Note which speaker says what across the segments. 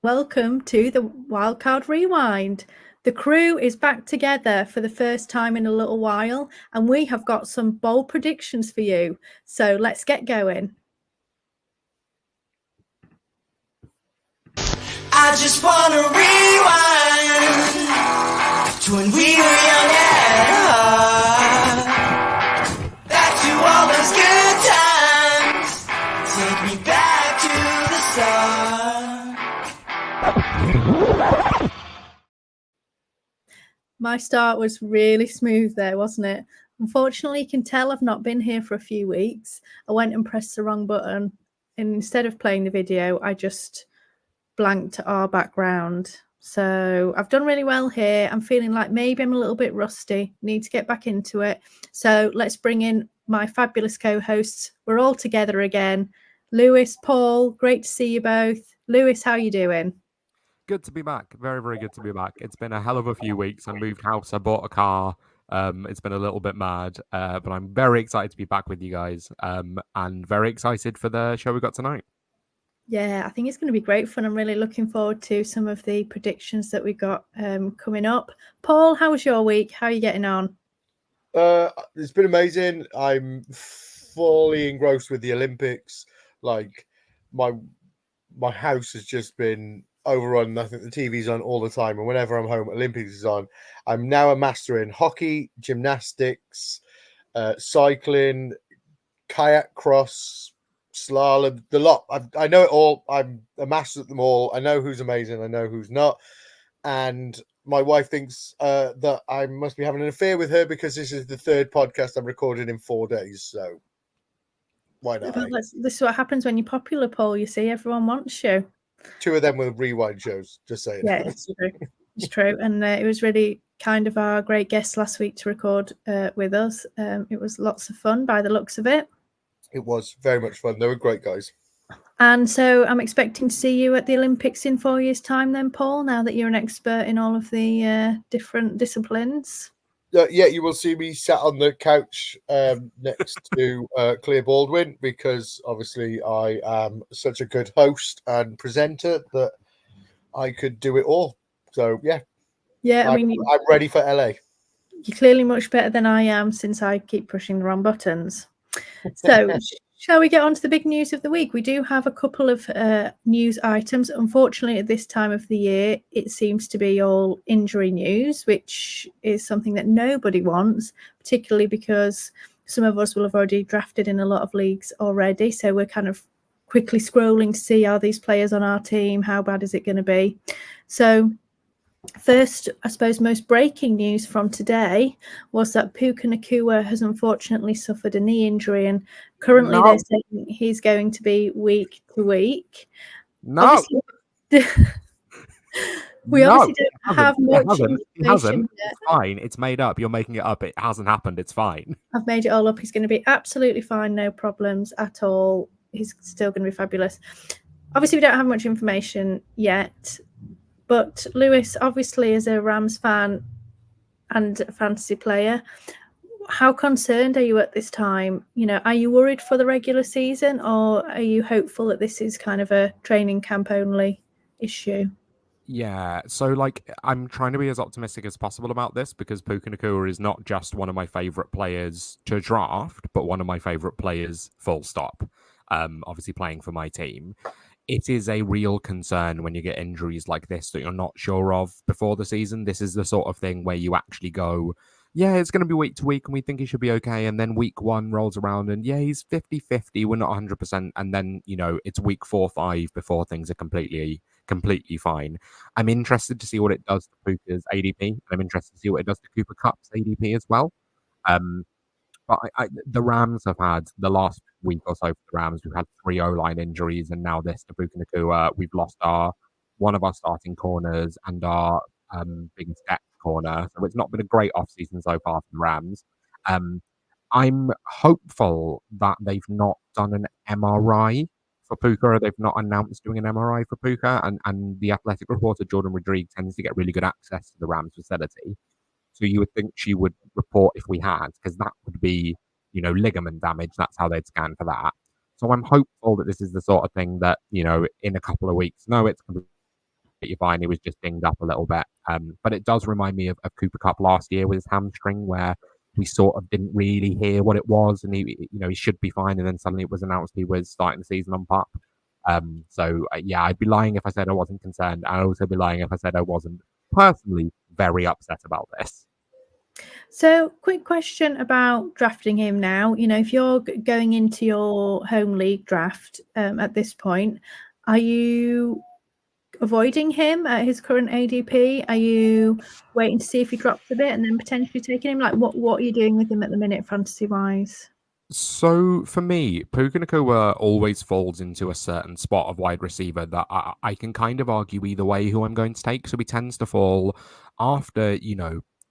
Speaker 1: Welcome to the Wildcard Rewind. The crew is back together for the first time in a little while, and we have got some bold predictions for you. So let's get going.
Speaker 2: I just wanna rewind to when we were young at heart. Back to all those good times. Take me back to the start.
Speaker 1: My start was really smooth there, wasn't it? Unfortunately, you can tell I've not been here for a few weeks. I went and pressed the wrong button, and instead of playing the video, I just blanked our background. So I've done really well here. I'm feeling like maybe I'm a little bit rusty. Need to get back into it. So let's bring in my fabulous co-hosts. We're all together again. Lewis, Paul, great to see you both. Lewis, how are you doing?
Speaker 3: Good to be back. Very, very good to be back. It's been a hell of a few weeks. I moved house. I bought a car. It's been a little bit mad, but I'm very excited to be back with you guys, and very excited for the show we got tonight.
Speaker 1: Yeah, I think it's going to be great fun. I'm really looking forward to some of the predictions that we got coming up. Paul, how was your week? How are you getting on?
Speaker 4: It's been amazing. I'm fully engrossed with the Olympics. Like my house has just been overrun. I think the TV's on all the time, and whenever I'm home, Olympics is on. I'm now a master in hockey, gymnastics, cycling, kayak cross, slalom, the lot. I know it all. I'm a master at them all. I know who's amazing. I know who's not. And my wife thinks that I must be having an affair with her because this is the third podcast I'm recording in 4 days. So why not?
Speaker 1: This is what happens when you're popular, Paul. You see, everyone wants you.
Speaker 4: 2 of them were rewind shows, just saying.
Speaker 1: Yeah, it's true. It's true. And it was really kind of our great guest last week to record with us. It was lots of fun by the looks of it.
Speaker 4: It was very much fun. They were great guys.
Speaker 1: And so I'm expecting to see you at the Olympics in 4 years' time then, Paul, now that you're an expert in all of the different disciplines.
Speaker 4: Yeah, you will see me sat on the couch next to Claire Baldwin because obviously I am such a good host and presenter that I could do it all. So, yeah.
Speaker 1: Yeah,
Speaker 4: I'm ready for LA.
Speaker 1: You're clearly much better than I am since I keep pushing the wrong buttons. So shall we get on to the big news of the week? We do have a couple of news items. Unfortunately, at this time of the year, it seems to be all injury news, which is something that nobody wants, particularly because some of us will have already drafted in a lot of leagues already. So we're kind of quickly scrolling to see, are these players on our team? How bad is it going to be? So first, I suppose, most breaking news from today was that Puka Nacua has unfortunately suffered a knee injury, and currently they're saying he's going to be week to week.
Speaker 3: No.
Speaker 1: We obviously don't have much information.
Speaker 3: It hasn't. It's fine. It's made up. You're making it up. It hasn't happened. It's fine.
Speaker 1: I've made it all up. He's going to be absolutely fine. No problems at all. He's still going to be fabulous. Obviously, we don't have much information yet. But Lewis, obviously, as a Rams fan and a fantasy player, how concerned are you at this time? You know, are you worried for the regular season, or are you hopeful that this is kind of a training camp only issue?
Speaker 3: Yeah, so like I'm trying to be as optimistic as possible about this because Puka Nacua is not just one of my favorite players to draft, but one of my favorite players, full stop. Obviously playing for my team. It is a real concern when you get injuries like this that you're not sure of before the season. This is the sort of thing where you actually go, yeah, it's going to be week to week and we think he should be okay. And then week 1 rolls around and yeah, he's 50-50. We're not 100%. And then, you know, it's week 4-5 before things are completely fine. I'm interested to see what it does to Puka's ADP. And I'm interested to see what it does to Cooper Kupp's ADP as well. But the Rams have had the last week or so for the Rams. We've had 3 O-line injuries, and now this to Puka Nacua. We've lost one of our starting corners and our biggest depth corner. So it's not been a great offseason so far for the Rams. I'm hopeful that they've not done an MRI for Puka, or they've not announced doing an MRI for Puka. And the Athletic reporter Jordan Rodriguez tends to get really good access to the Rams facility. So you would think she would report if we had, because that would be, you know, ligament damage. That's how they'd scan for that. So I'm hopeful that this is the sort of thing that, you know, in a couple of weeks, no, it's you're fine. He was just dinged up a little bit. But it does remind me of Cooper Cup last year with his hamstring, where we sort of didn't really hear what it was, and he should be fine, and then suddenly it was announced he was starting the season on pup. Yeah, I'd be lying if I said I wasn't concerned. I'd also be lying if I said I wasn't personally very upset about this.
Speaker 1: So, quick question about drafting him now. If you're going into your home league draft at this point, are you avoiding him at his current ADP? Are you waiting to see if he drops a bit and then potentially taking him? Like, what are you doing with him at the minute, fantasy-wise?
Speaker 3: So for me, Puka Nacua always falls into a certain spot of wide receiver that I can kind of argue either way who I'm going to take. So he tends to fall after,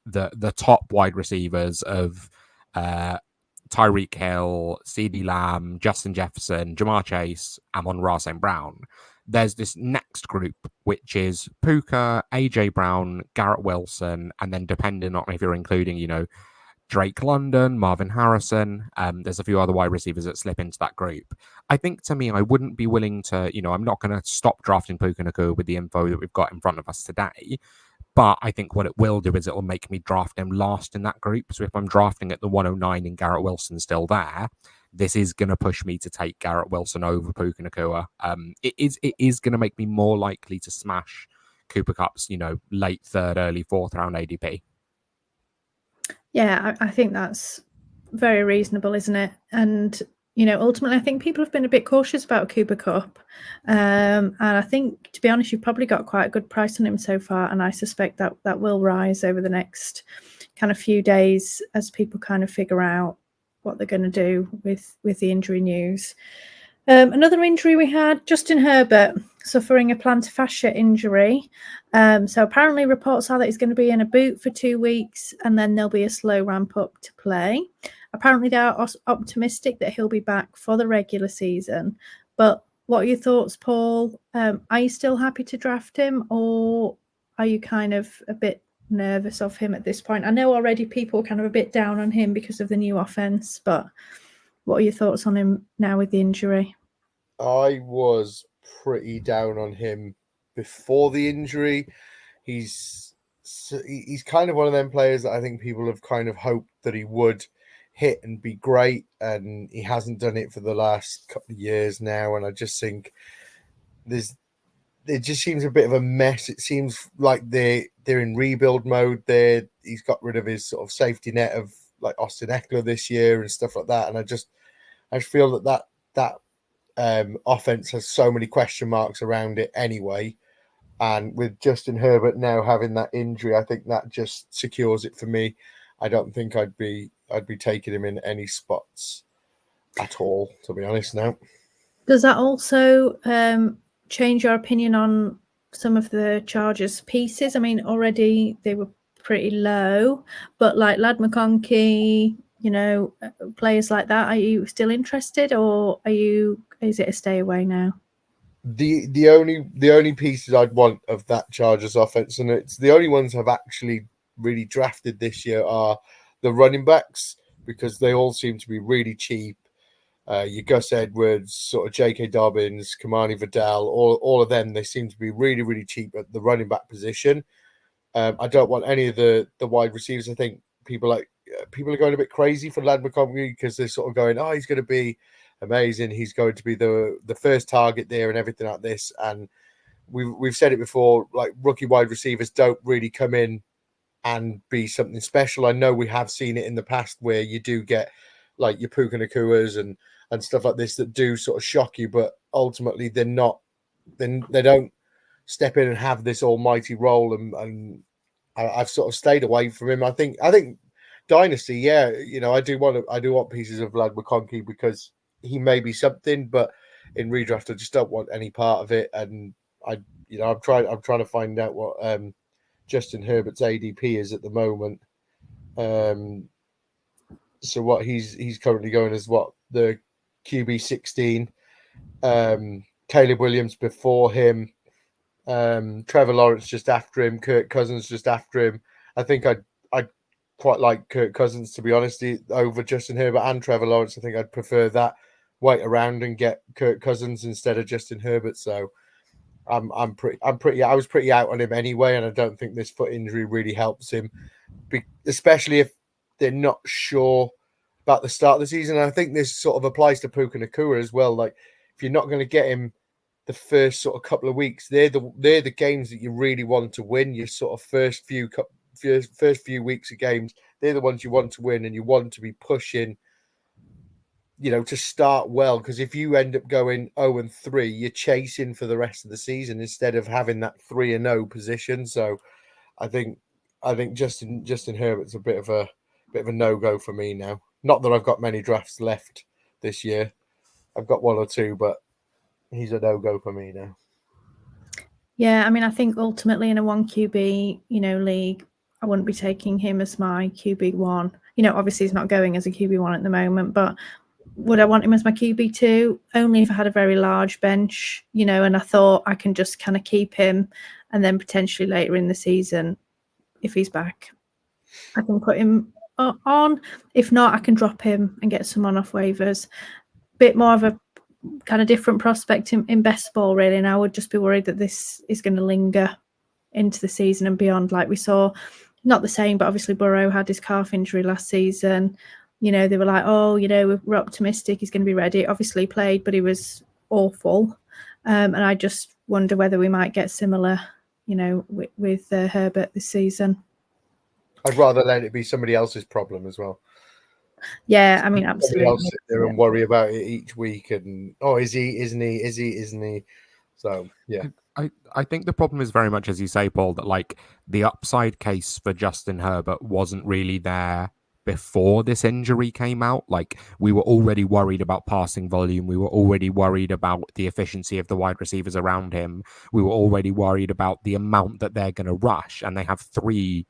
Speaker 3: the top wide receivers of Tyreek Hill, CeeDee Lamb, Justin Jefferson, Jamar Chase, Amon-Ra St. Brown. There's this next group, which is Puka, AJ Brown, Garrett Wilson, and then depending on if you're including, Drake London, Marvin Harrison. There's a few other wide receivers that slip into that group. I think to me, I wouldn't be willing to, I'm not going to stop drafting Puka Nacua with the info that we've got in front of us today. But I think what it will do is it will make me draft him last in that group. So if I'm drafting at the 109 and Garrett Wilson's still there, this is going to push me to take Garrett Wilson over Puka Nacua. It is going to make me more likely to smash Cooper Cup's, late third, early fourth round ADP.
Speaker 1: Yeah, I think that's very reasonable, isn't it? And, ultimately, I think people have been a bit cautious about Cooper Cup. And I think, to be honest, you've probably got quite a good price on him so far. And I suspect that will rise over the next kind of few days as people kind of figure out what they're going to do with the injury news. Another injury we had, Justin Herbert suffering a plantar fascia injury. So apparently reports are that he's going to be in a boot for 2 weeks and then there'll be a slow ramp up to play. Apparently they are optimistic that he'll be back for the regular season. But what are your thoughts, Paul? Are you still happy to draft him, or are you kind of a bit nervous of him at this point? I know already people are kind of a bit down on him because of the new offense, but what are your thoughts on him now with the injury?
Speaker 4: I was pretty down on him before the injury. He's kind of one of them players that I think people have kind of hoped that he would hit and be great, and he hasn't done it for the last couple of years now. And I just think it just seems a bit of a mess. It seems like they're in rebuild mode. He's got rid of his sort of safety net of like Austin Eckler this year and stuff like that. And I just feel that offense has so many question marks around it anyway. And with Justin Herbert now having that injury, I think that just secures it for me. I don't think I'd be taking him in any spots at all, to be honest now.
Speaker 1: Does that also change your opinion on some of the Chargers pieces? I mean, already they were pretty low, but like Lad McConkey, players like that, are you still interested, or is it a stay away now?
Speaker 4: The only pieces I'd want of that Chargers offense, and it's the only ones I've actually really drafted this year, are the running backs, because they all seem to be really cheap. Your Gus Edwards, sort of J.K. Dobbins, Kamani Vidal, all of them, they seem to be really, really cheap at the running back position. I don't want any of the wide receivers. I think people are going a bit crazy for Lad McConkey because they're sort of going, oh, he's going to be amazing. He's going to be the first target there and everything like this. And we've said it before, like rookie wide receivers don't really come in and be something special. I know we have seen it in the past where you do get like your Puka Nacuas and stuff like this that do sort of shock you, but ultimately they're not. Then they don't step in and have this almighty role. And I've sort of stayed away from him. I think Dynasty, yeah, I do want pieces of Vlad McConkey because he may be something, but in redraft I just don't want any part of it. And I'm trying to find out what Justin Herbert's ADP is at the moment. So what he's currently going as what the QB 16. Caleb Williams before him. Trevor Lawrence just after him. Kirk Cousins just after him. I think I'd quite like Kirk Cousins, to be honest, over Justin Herbert and Trevor Lawrence. I think I'd prefer that. Wait around and get Kirk Cousins instead of Justin Herbert. So I was pretty out on him anyway, and I don't think this foot injury really helps him, especially if they're not sure about the start of the season. And I think this sort of applies to Puka Nakua as well. Like, if you're not going to get him the first sort of couple of weeks, they're the games that you really want to win. Your sort of first few weeks of games, they're the ones you want to win, and you want to be pushing, to start well. Because if you end up going 0-3, you're chasing for the rest of the season instead of having that 3-0 position. So I think Justin Herbert's a bit of a no-go for me now. Not that I've got many drafts left this year. I've got one or two, but he's a no-go for me now.
Speaker 1: Yeah, I mean, I think ultimately in a 1 QB, league, I wouldn't be taking him as my QB1. Obviously he's not going as a QB1 at the moment, but would I want him as my QB2? Only if I had a very large bench, and I thought I can just kind of keep him, and then potentially later in the season, if he's back, I can put him on. If not, I can drop him and get someone off waivers. Bit more of a kind of different prospect in best ball, really, and I would just be worried that this is going to linger into the season and beyond. Like we saw, not the same, but obviously Burrow had his calf injury last season. They were like, oh, we're optimistic he's going to be ready. Obviously he played, but he was awful. And I just wonder whether we might get similar, with Herbert this season.
Speaker 4: I'd rather let it be somebody else's problem as well.
Speaker 1: Yeah, I mean, absolutely.
Speaker 4: Somebody else sit there and worry about it each week, and is he? Isn't he? Is he? Isn't he? So yeah.
Speaker 3: I think the problem is very much, as you say, Paul, that like the upside case for Justin Herbert wasn't really there before this injury came out. Like, we were already worried about passing volume. We were already worried about the efficiency of the wide receivers around him. We were already worried about the amount that they're going to rush. And they have 3,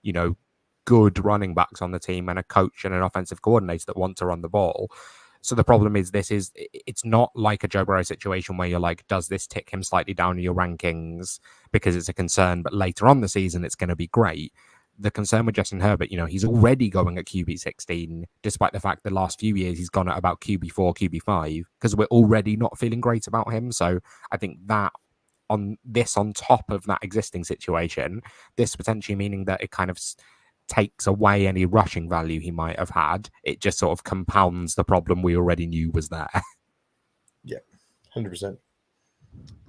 Speaker 3: good running backs on the team and a coach and an offensive coordinator that want to run the ball. So the problem is it's not like a Joe Burrow situation where you're like, does this tick him slightly down in your rankings because it's a concern, but later on the season, it's going to be great. The concern with Justin Herbert, he's already going at QB 16, despite the fact the last few years he's gone at about QB 4, QB 5, because we're already not feeling great about him. So I think that on top of that existing situation, this potentially meaning that it kind of takes away any rushing value he might have had. It just sort of compounds the problem we already knew was there.
Speaker 4: Yeah, 100%.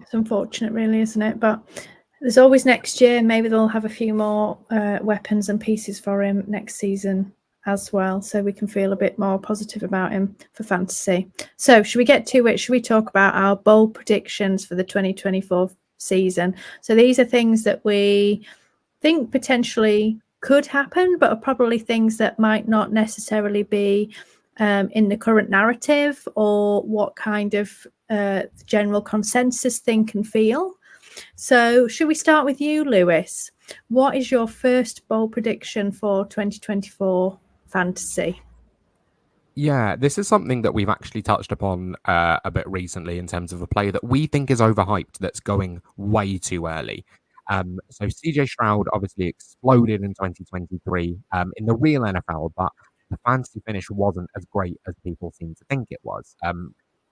Speaker 1: It's unfortunate, really, isn't it? But there's always next year. Maybe they'll have a few more weapons and pieces for him next season as well, so we can feel a bit more positive about him for fantasy. So should we get to it? Should we talk about our bold predictions for the 2024 season? So these are things that we think potentially could happen, but are probably things that might not necessarily be in the current narrative, or what kind of general consensus think and feel. So should we start with you, Lewis? What is your first bold prediction for 2024 fantasy?
Speaker 3: Yeah, this is something that we've actually touched upon a bit recently in terms of a player that we think is overhyped, that's going way too early. So CJ Stroud obviously exploded in 2023 in the real NFL, but the fantasy finish wasn't as great as people seem to think it was.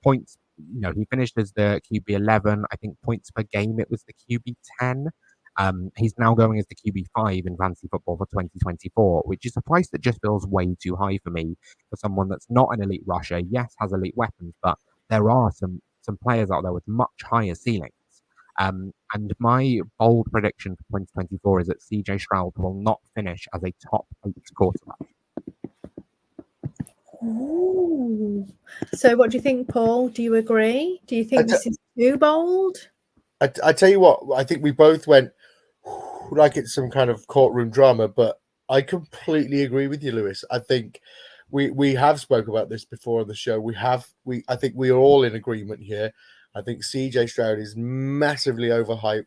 Speaker 3: Points, he finished as the QB 11. I think points per game, it was the QB 10. He's now going as the QB 5 in fantasy football for 2024, which is a price that just feels way too high for me for someone that's not an elite rusher. Yes, has elite weapons, but there are some players out there with much higher ceilings. And my bold prediction for 2024 is that CJ Stroud will not finish as a top 8 quarterback.
Speaker 1: Ooh. So what do you think, Paul? Do you agree? Do you think this is too bold?
Speaker 4: I tell you what, I think we both went like it's some kind of courtroom drama, but I completely agree with you, Lewis. I think we have spoke about this before on the show. I think we are all in agreement here. I think CJ Stroud is massively overhyped.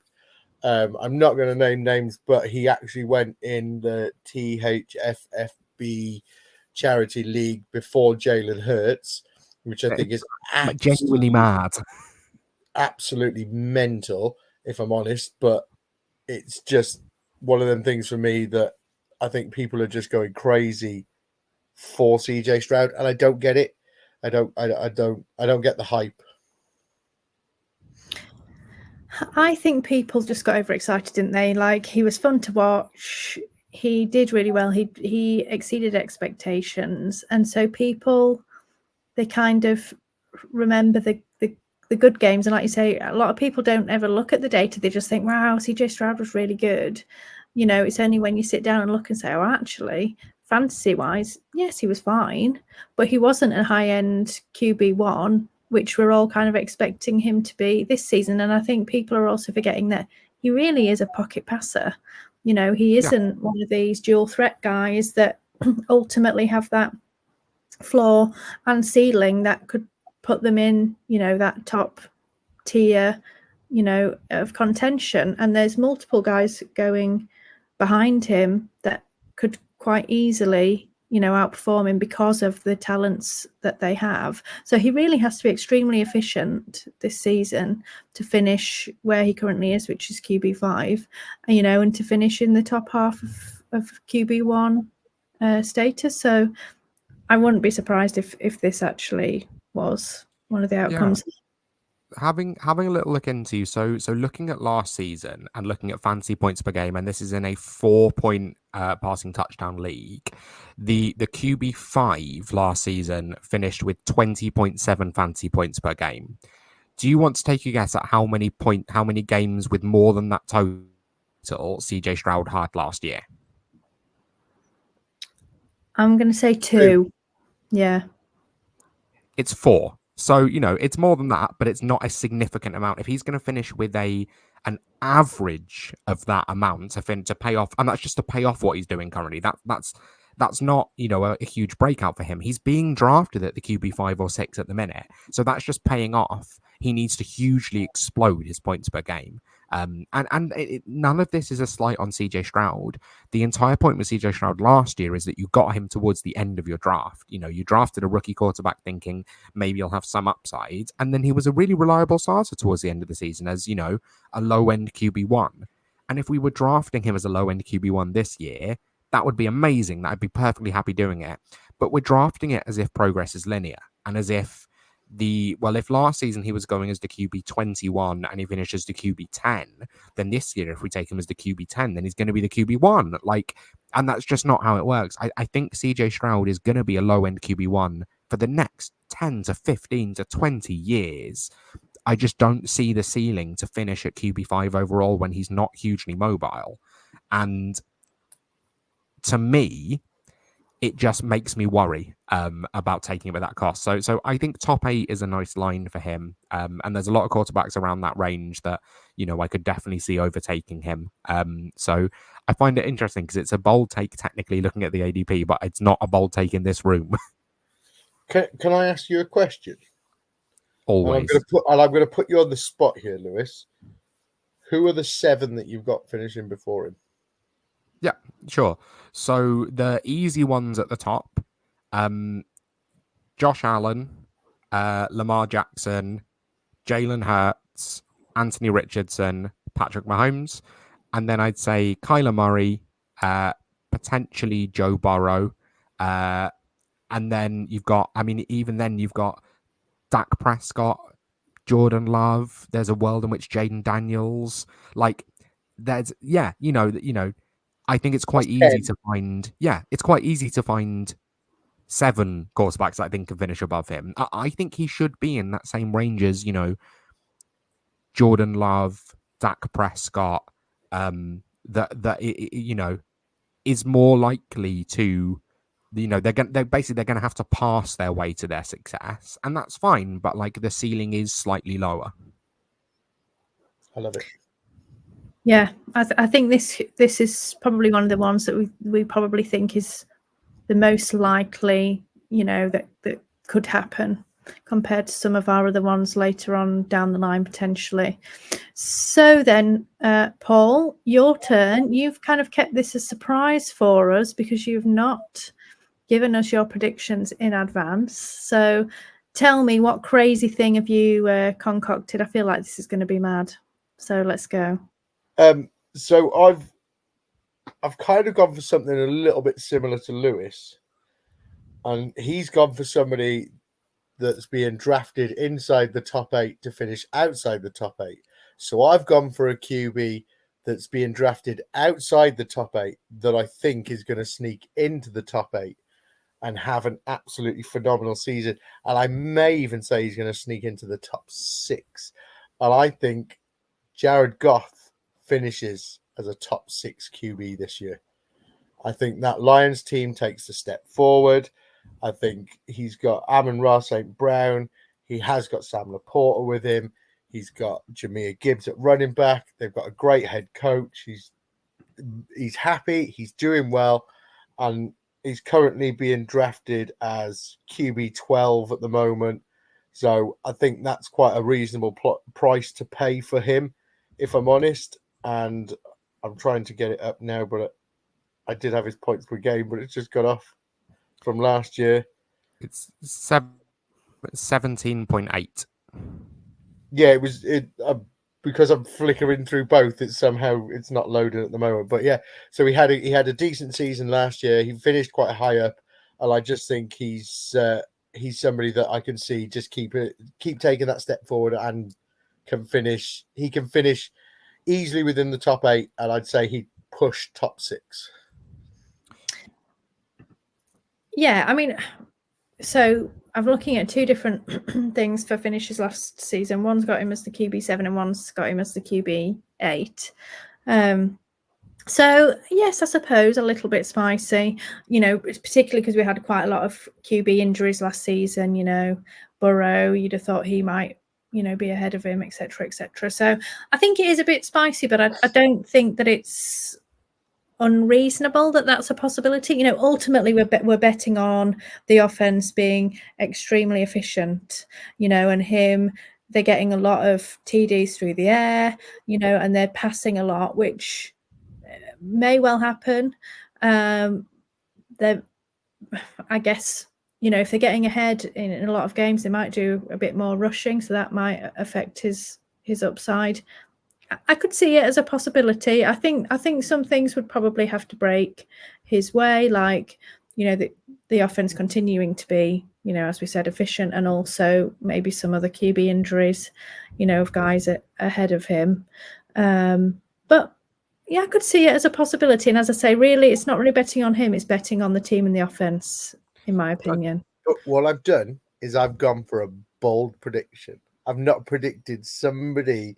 Speaker 4: I'm not going to name names, but he actually went in the THFFB charity league before Jalen Hurts, which I think is
Speaker 3: genuinely mad.
Speaker 4: Absolutely mental, if I'm honest. But it's just one of them things for me that I think people are just going crazy for CJ Stroud, and I don't get it. I don't get the hype.
Speaker 1: I think people just got overexcited, didn't they? Like, he was fun to watch. He did really well. He exceeded expectations, and so people, they kind of remember the good games. And like you say, a lot of people don't ever look at the data. They just think, wow, CJ Stroud was really good. You know, it's only when you sit down and look and say, oh, actually, fantasy wise, yes, he was fine, but he wasn't a high end QB1, which we're all kind of expecting him to be this season. And I think people are also forgetting that he really is a pocket passer. You know, he isn't one of these dual threat guys that ultimately have that floor and ceiling that could put them in, you know, that top tier, you know, of contention. And there's multiple guys going behind him that could quite easily, you know, outperform him because of the talents that they have. So he really has to be extremely efficient this season to finish where he currently is, which is QB5, you know, and to finish in the top half of QB1 status. So I wouldn't be surprised if this actually was one of the outcomes.
Speaker 3: Having a little look into so looking at last season and looking at fantasy points per game, and this is in a 4-point passing touchdown league. The QB5 last season finished with 20.7 fantasy points per game. Do you want to take a guess at how many games with more than that total CJ Stroud had last year?
Speaker 1: I'm going to say 2. Yeah.
Speaker 3: It's 4. So, you know, it's more than that, but it's not a significant amount. If he's going to finish with an average of that amount to pay off, and that's just to pay off what he's doing currently, that's not, you know, a huge breakout for him. He's being drafted at the QB 5 or 6 at the minute. So that's just paying off. He needs to hugely explode his points per game. None of this is a slight on CJ Stroud. The entire point with CJ Stroud last year is that you got him towards the end of your draft. You know, you drafted a rookie quarterback thinking maybe he'll have some upside. And then he was a really reliable starter towards the end of the season as, you know, a low-end QB1. And if we were drafting him as a low-end QB1 this year, that would be amazing. I'd be perfectly happy doing it. But we're drafting it as if progress is linear and as if if last season he was going as the QB 21 and he finished as the QB 10, then this year, if we take him as the QB 10, then he's going to be the QB 1. And that's just not how it works. I think CJ Stroud is going to be a low end QB 1 for the next 10 to 15 to 20 years. I just don't see the ceiling to finish at QB 5 overall when he's not hugely mobile. And to me, it just makes me worry about taking him at that cost. So I think top 8 is a nice line for him. And there's a lot of quarterbacks around that range that, you know, I could definitely see overtaking him. So I find it interesting because it's a bold take technically looking at the ADP, but it's not a bold take in this room.
Speaker 4: Can I ask you a question?
Speaker 3: Always.
Speaker 4: And I'm going to put you on the spot here, Lewis. Who are the 7 that you've got finishing before him?
Speaker 3: Yeah, sure. So the easy ones at the top, Josh Allen, Lamar Jackson, Jalen Hurts, Anthony Richardson, Patrick Mahomes, and then I'd say Kyler Murray, potentially Joe Burrow, and then you've got Dak Prescott, Jordan Love. There's a world in which Jaden Daniels, I think it's quite easy to find. Yeah, it's quite easy to find 7 quarterbacks that I think can finish above him. I think he should be in that same range as, you know, Jordan Love, Dak Prescott. Is more likely to, you know, they're going to have to pass their way to their success, and that's fine. But like the ceiling is slightly lower.
Speaker 4: I love it.
Speaker 1: Yeah, I think this is probably one of the ones that we probably think is the most likely, you know, that could happen compared to some of our other ones later on down the line potentially. So then, Paul, your turn. You've kind of kept this a surprise for us because you've not given us your predictions in advance. So tell me, what crazy thing have you concocted? I feel like this is going to be mad. So let's go.
Speaker 4: So I've kind of gone for something a little bit similar to Lewis, and he's gone for somebody that's being drafted inside the top 8 to finish outside the top 8. So I've gone for a QB that's being drafted outside the top 8 that I think is going to sneak into the top 8 and have an absolutely phenomenal season. And I may even say he's going to sneak into the top 6. And I think Jared Goff finishes as a top 6 QB this year. I think that Lions team takes a step forward. I think he's got Amon-Ra St. Brown. He has got Sam Laporta with him. He's got Jahmyr Gibbs at running back. They've got a great head coach. He's happy. He's doing well. And he's currently being drafted as QB 12 at the moment. So I think that's quite a reasonable price to pay for him, if I'm honest. And I'm trying to get it up now, but I did have his points per game, but it's just got off from last year.
Speaker 3: It's 17.8.
Speaker 4: Yeah, it was because I'm flickering through both. It's not loading at the moment. But yeah, so he had a decent season last year. He finished quite high up, and I just think he's somebody that I can see just keep taking that step forward and can finish. He can finish easily within the top 8, and I'd say he'd push top 6.
Speaker 1: Yeah, I mean, so I'm looking at 2 different things for finishes last season. One's got him as the QB7 and one's got him as the QB8. So yes, I suppose a little bit spicy, particularly because we had quite a lot of QB injuries last season. Burrow, you'd have thought he might, be ahead of him, etc., etc. So I think it is a bit spicy, but I don't think that it's unreasonable that that's a possibility. Ultimately we're betting on the offense being extremely efficient, and they're getting a lot of TDs through the air, and they're passing a lot, which may well happen. I guess, if they're getting ahead in a lot of games, they might do a bit more rushing, so that might affect his upside. I could see it as a possibility. I think some things would probably have to break his way, like, the offense continuing to be, as we said, efficient, and also maybe some other QB injuries, of guys ahead of him. But yeah, I could see it as a possibility. And as I say, really, it's not really betting on him. It's betting on the team and the offense, in my opinion.
Speaker 4: But what I've done is I've gone for a bold prediction. I've not predicted somebody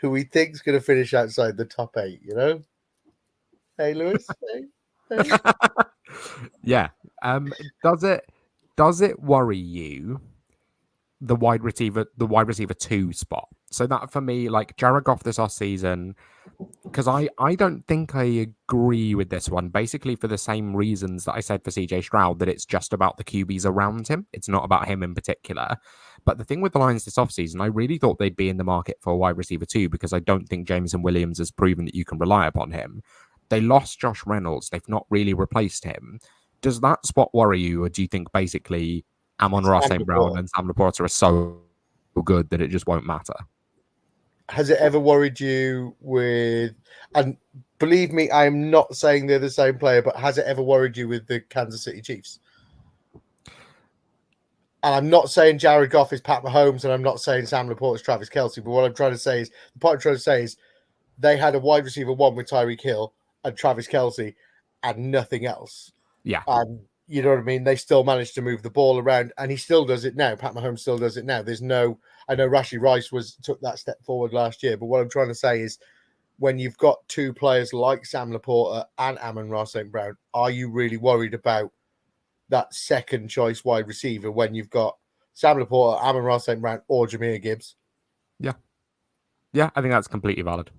Speaker 4: who he thinks going to finish outside the top 8, Hey, Lewis. Hey.
Speaker 3: Yeah. Does it worry you, the wide receiver 2 spot? So that for me, like Jared Goff this off season, because I don't think I agree with this one, basically for the same reasons that I said for CJ Stroud, that it's just about the QBs around him. It's not about him in particular. But the thing with the Lions this offseason, I really thought they'd be in the market for a wide receiver 2, because I don't think Jameson Williams has proven that you can rely upon him. They lost Josh Reynolds. They've not really replaced him. Does that spot worry you, or do you think basically Amon-Ra St. Brown and Sam Laporta are so good that it just won't matter?
Speaker 4: Has it ever worried you with, and believe me, I'm not saying they're the same player, but has it ever worried you with the Kansas City Chiefs? And I'm not saying Jared Goff is Pat Mahomes, and I'm not saying Sam Laporta is Travis Kelce, but what I'm trying to say is, the point I'm trying to say is, they had a wide receiver 1 with Tyreek Hill and Travis Kelce and nothing else.
Speaker 3: Yeah.
Speaker 4: And you know what I mean? They still managed to move the ball around, and he still does it now. Pat Mahomes still does it now. I know Rashee Rice took that step forward last year, but what I'm trying to say is, when you've got 2 players like Sam Laporta and Amon-Ra St. Brown, are you really worried about that second choice wide receiver when you've got Sam Laporta, Amon-Ra St. Brown, or Jahmyr Gibbs?
Speaker 3: Yeah. Yeah, I think that's completely valid.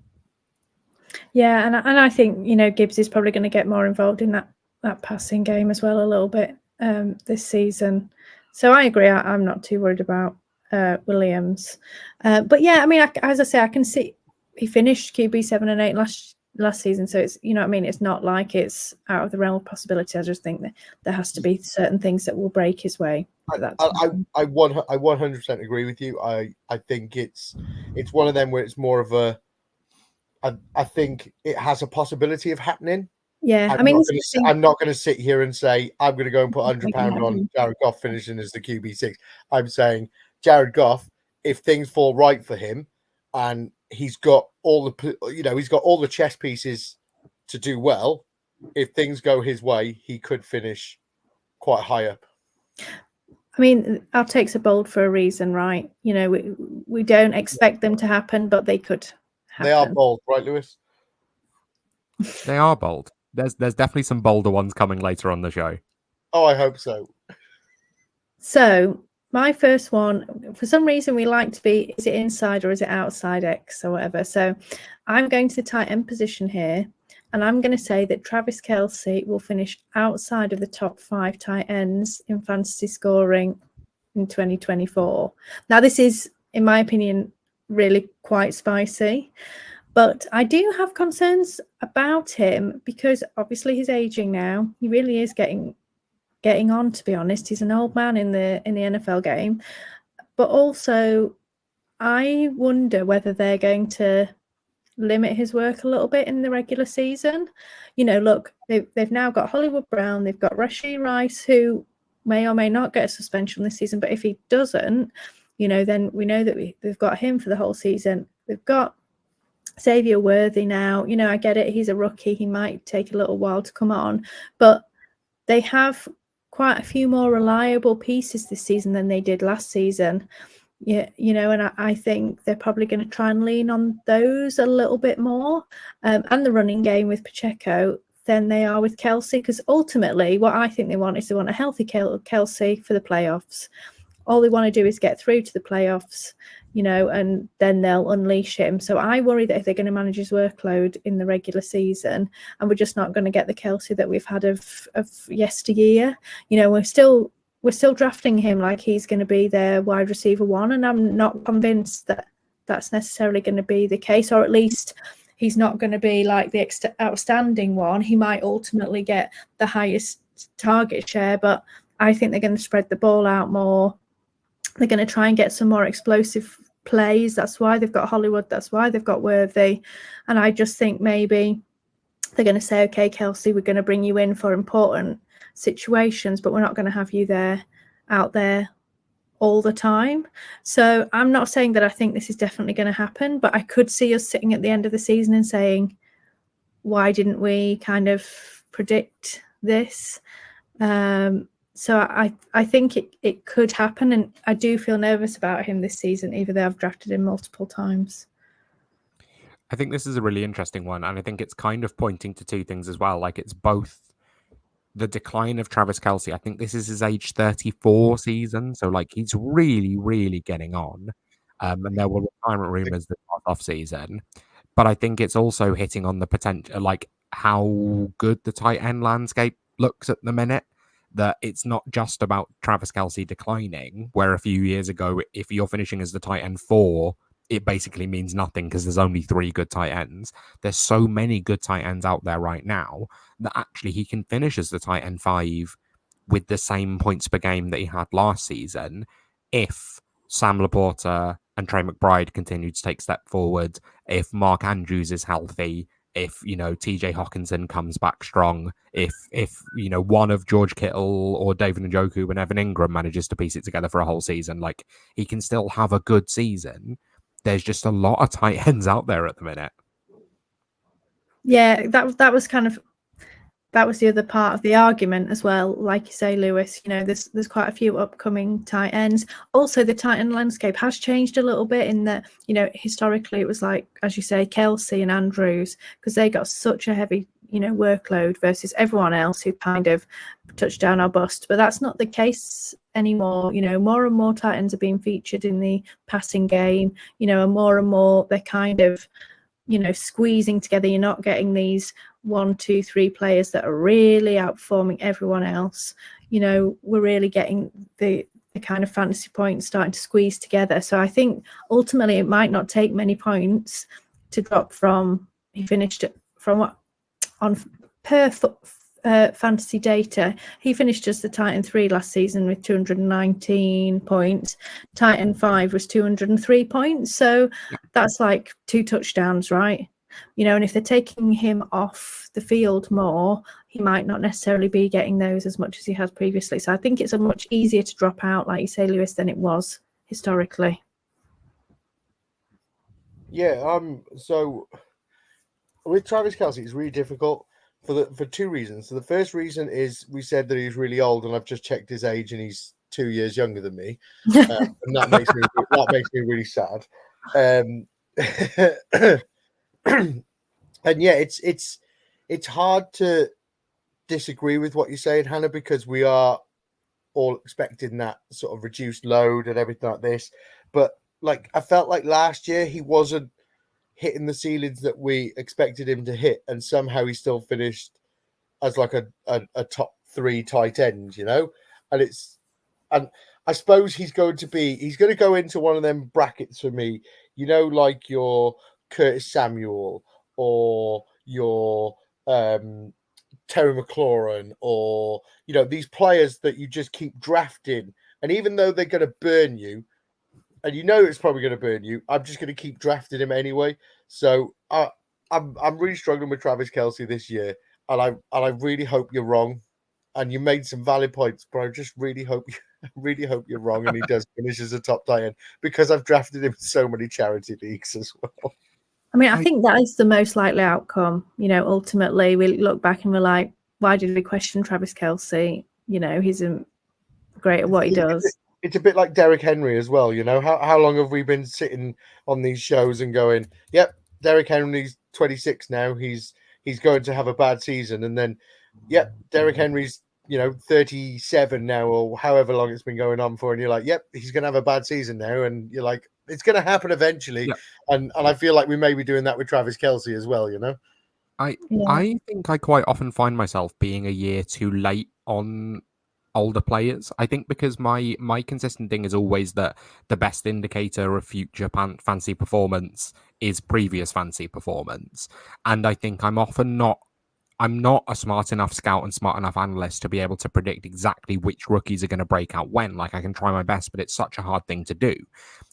Speaker 1: Yeah, and I think, Gibbs is probably going to get more involved in that passing game as well a little bit this season. So I agree. I'm not too worried about Williams. But yeah, I mean, as I say, I can see he finished QB 7 and 8 last season. So it's, it's not like it's out of the realm of possibility. I just think that there has to be certain things that will break his way.
Speaker 4: I 100% agree with you. I think it's one of them where it's more of a, I think it has a possibility of happening.
Speaker 1: Yeah,
Speaker 4: I'm not going to sit here and say I'm going to go and put £100 on Jared Goff finishing as the QB6. I'm saying Jared Goff, if things fall right for him and he's got all the chess pieces to do well. If things go his way, he could finish quite high up.
Speaker 1: I mean, our takes are bold for a reason, right? You know, we don't expect them to happen, but they could happen.
Speaker 4: They are bold, right, Lewis?
Speaker 3: They are bold. There's definitely some bolder ones coming later on the show.
Speaker 4: Oh, I hope so.
Speaker 1: So my first one, for some reason, we like to be, is it inside or is it outside X or whatever? So I'm going to the tight end position here, and I'm going to say that Travis Kelce will finish outside of the top 5 tight ends in fantasy scoring in 2024. Now, this is, in my opinion, really quite spicy. But I do have concerns about him because obviously he's aging now. He really is getting on, to be honest. He's an old man in the NFL game. But also, I wonder whether they're going to limit his work a little bit in the regular season. You know, look, they've now got Hollywood Brown, they've got Rashee Rice, who may or may not get a suspension this season. But if he doesn't, you know, then we know that they've got him for the whole season. They've got Xavier Worthy now. You know, I get it. He's a rookie. He might take a little while to come on. But they have quite a few more reliable pieces this season than they did last season. Yeah, you know, and I think they're probably going to try and lean on those a little bit more, and the running game with Pacheco than they are with Kelce, because ultimately what I think they want is they want a healthy Kelce for the playoffs. All they want to do is get through to the playoffs, you know, and then they'll unleash him. So I worry that if they're going to manage his workload in the regular season, and we're just not going to get the Kelce that we've had of yesteryear, you know, we're still drafting him like he's going to be their wide receiver 1, and I'm not convinced that that's necessarily going to be the case, or at least he's not going to be like the outstanding one. He might ultimately get the highest target share, but I think they're going to spread the ball out more. They're going to try and get some more explosive plays. That's why they've got Hollywood. That's why they've got Worthy. And I just think maybe they're going to say, okay, Kelce, we're going to bring you in for important situations, but we're not going to have you out there all the time. So I'm not saying that I think this is definitely going to happen, but I could see us sitting at the end of the season and saying, why didn't we kind of predict this? So I think it could happen, and I do feel nervous about him this season, even though I've drafted him multiple times.
Speaker 3: I think this is a really interesting one, and I think it's kind of pointing to two things as well. Like, it's both the decline of Travis Kelce. I think this is his age 34 season, so like he's really, really getting on. And there were retirement rumors this off season, but I think it's also hitting on the potential, like how good the tight end landscape looks at the minute. That it's not just about Travis Kelce declining, where a few years ago, if you're finishing as the tight end 4, it basically means nothing because there's only 3 good tight ends. There's so many good tight ends out there right now that actually he can finish as the tight end 5 with the same points per game that he had last season if Sam Laporta and Trey McBride continue to take step forward, if Mark Andrews is healthy, if, you know, TJ Hawkinson comes back strong, if you know, one of George Kittle or David Njoku and Evan Ingram manages to piece it together for a whole season, like, he can still have a good season. There's just a lot of tight ends out there at the minute.
Speaker 1: Yeah, that was the other part of the argument as well. Like you say, Lewis, you know, there's quite a few upcoming tight ends. Also, the tight end landscape has changed a little bit in that, you know, historically it was like, as you say, Kelce and Andrews, because they got such a heavy, you know, workload versus everyone else who kind of touchdown or bust. But that's not the case anymore. You know, more and more tight ends are being featured in the passing game, you know, and more they're kind of, you know, squeezing together. You're not getting these 1, 2, 3 players that are really outperforming everyone else. You know, we're really getting the kind of fantasy points starting to squeeze together. So I think ultimately it might not take many points to drop from, he finished it from what on per fantasy data, he finished as the Titan 3 last season with 219 points. Titan 5 was 203 points. So that's like 2 touchdowns, right? You know, and if they're taking him off the field more, he might not necessarily be getting those as much as he has previously. So I think it's a much easier to drop out, like you say, Lewis, than it was historically.
Speaker 4: Yeah. So with Travis Kelsey, it's really difficult for two reasons. So the first reason is we said that he's really old, and I've just checked his age, and he's 2 years younger than me, and that makes me really sad. Um, and yeah, it's hard to disagree with what you're saying, Hannah, because we are all expecting that sort of reduced load and everything like this. But like I felt like last year he wasn't hitting the ceilings that we expected him to hit, and somehow he still finished as like a top three tight end, you know? And and I suppose he's going to go into one of them brackets for me, you know, like your Curtis Samuel or your Terry McLaurin, or you know, these players that you just keep drafting, and even though they're going to burn you, and you know it's probably going to burn you, I'm just going to keep drafting him anyway. So I'm really struggling with Travis Kelsey this year, and I really hope you're wrong. And you made some valid points, but I just really hope really hope you're wrong, and he does finish as a top tight end, because I've drafted him in so many charity leagues as well.
Speaker 1: I mean, I think that is the most likely outcome. You know, ultimately, we look back and we're like, why did we question Travis Kelsey? You know, he's great at what he does.
Speaker 4: It's a bit like Derrick Henry as well. You know, how long have we been sitting on these shows and going, "Yep, Derrick Henry's 26 now. He's going to have a bad season," and then, "Yep, Derrick Henry's 37 now, or however long it's been going on for," and you're like, "Yep, he's going to have a bad season now," and you're like, "It's going to happen eventually."
Speaker 3: Yeah.
Speaker 4: And I feel like we may be doing that with Travis Kelsey as well. You know.
Speaker 3: I think I quite often find myself being a year too late on older players. I think because my consistent thing is always that the best indicator of future fancy performance is previous fancy performance, and I think I'm not a smart enough scout and smart enough analyst to be able to predict exactly which rookies are going to break out when. Like, I can try my best, but it's such a hard thing to do.